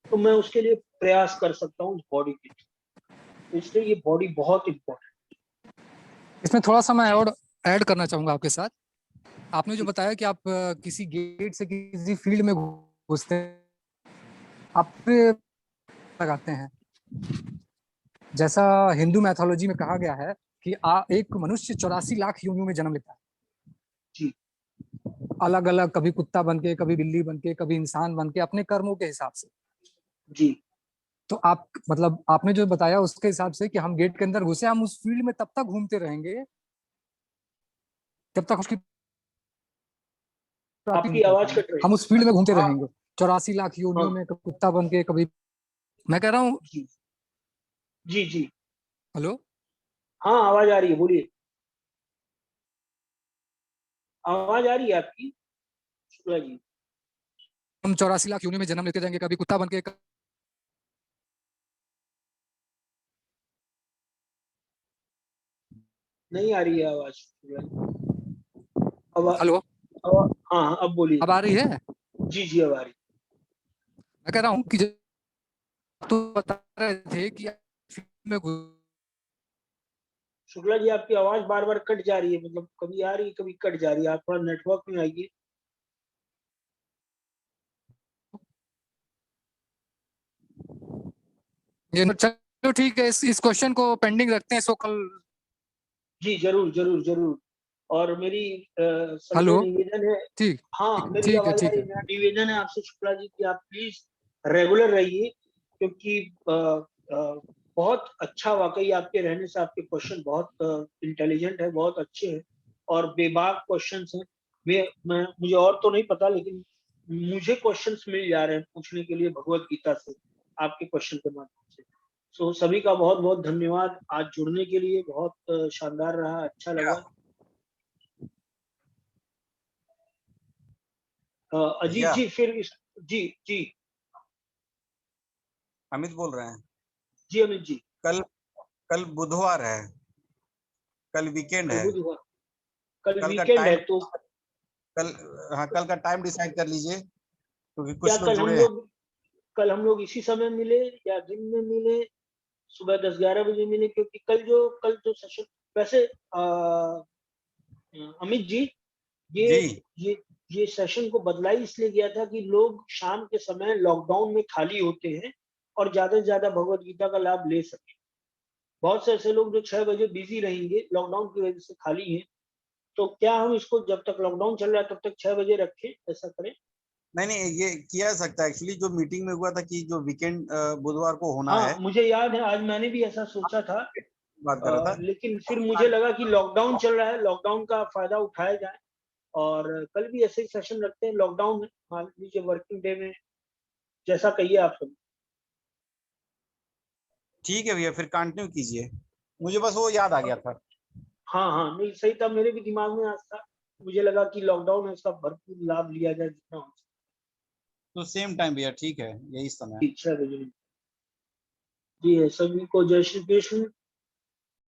तो मैं उसके लिए प्रयास कर सकता हूँ इस बॉडी के लिए। इसलिए ये बॉडी बहुत इंपॉर्टेंट। इसमें थोड़ा सा मैं और ऐड करना चाहूंगा आपके साथ। आपने जो बताया कि आप किसी गेट से किसी फील्ड में घुसते हैं, आप लगाते हैं, जैसा हिंदू मैथोलॉजी में कहा गया है कि एक मनुष्य 84 लाख योनियों में जन्म लेता है जी, अलग अलग, कभी कुत्ता बनके, कभी बिल्ली बनके, कभी इंसान बनके, अपने कर्मों के हिसाब से। जी, तो आप मतलब आपने जो बताया उसके हिसाब से कि हम गेट के अंदर घुसे, हम उस फील्ड में तब तक घूमते रहेंगे जब तक उसकी आपकी आवाज कट रही है। हम उस फील्ड में घूमते हाँ, रहेंगे 84 लाख योनियों में, कभी कुत्ता बन के, कभी, मैं कह रहा हूँ। जी जी जी, हेलो, हाँ आवाज आ रही है, बोलिए। आवाज आ रही है आपकी शुक्ला जी। हम 84 लाख योनियों में जन्म लेते जाएंगे, कभी कुत्ता बन के, नहीं आ रही है आवाज शुक्ला जी। हेलो, हाँ अब बोलिए। अब आ रही है? जी जी, अब आ रही। मैं कह रहा हूँ कि तो बता रहे थे कि फील्ड में शुक्ला जी, आपकी आवाज बार बार कट जा रही है, मतलब कभी आ रही है कभी कट जा रही है, आप थोड़ा नेटवर्क में आइए। चलो ठीक है, इस क्वेश्चन को पेंडिंग रखते हैं, सो कल। जी जरूर जरूर जरूर। और मेरी सबसे हेलो, निवेदन है, ठीक, हाँ मेरी ठीक है, आवाज आ ठीक रही है। है, मेरा निवेदन है आपसे शुक्ला जी कि आप प्लीज रेगुलर रहिए, क्योंकि बहुत अच्छा, वाकई आपके रहने से आपके क्वेश्चन बहुत इंटेलिजेंट है, बहुत अच्छे हैं, और बेबाक क्वेश्चंस हैं। मैं मुझे और तो नहीं पता, लेकिन मुझे क्वेश्चंस मिल जा रहे हैं पूछने के लिए भगवत गीता से, आपके क्वेश्चन के माध्यम से। सो सभी का बहुत बहुत धन्यवाद आज जुड़ने के लिए, बहुत शानदार रहा, अच्छा लगा। अजीत भैया। जी फिर जी जी अमित बोल रहे हैं। जी अमित जी। कल बुधवार है, कल वीकेंड है। कल कल का वीकेंड है टाइम तो कल का टाइम डिसाइड कर लीजिए, क्योंकि क्या कुछ लोग जुड़े हैं। कल हम लोग इसी समय मिले या दिन में मिले, सुबह 10-11 बजे मिले? क्योंकि कल जो सेशन, वैसे अमित जी, ये जी ये ये सेशन को बदला ही इसलिए गया था कि लोग शाम के समय लॉकडाउन में खाली होते हैं और ज्यादा से ज्यादा भगवत गीता का लाभ ले सके। बहुत से ऐसे लोग जो 6 बजे बिजी रहेंगे, लॉकडाउन की वजह से खाली हैं, तो क्या हम इसको जब तक लॉकडाउन चल रहा है तब तक 6 बजे रखें, ऐसा करें? नहीं, ये किया सकता है। एक्चुअली जो मीटिंग में हुआ था कि जो वीकेंड बुधवार को होना है, हाँ मुझे याद है, आज मैंने भी ऐसा सोचा था। बात कर रहा था। लेकिन फिर मुझे लगा कि लॉकडाउन चल रहा है, लॉकडाउन का फायदा उठाया जाए, और कल भी ऐसे ही सेशन रखते हैं लॉकडाउन में, मान लीजिए वर्किंग डे में, जैसा कहिए आप सब। ठीक है भैया, फिर कंटिन्यू कीजिए। मुझे बस वो याद आ गया था। हाँ हाँ, नहीं सही था, मेरे भी दिमाग में आज था। मुझे लगा कि लॉकडाउन है, इसका भरपूर लाभ लिया जाए जितना हो सके। तो सेम टाइम भैया, ठीक है, यही समय। 6 बजे जी है। सभी को जय श्री कृष्ण।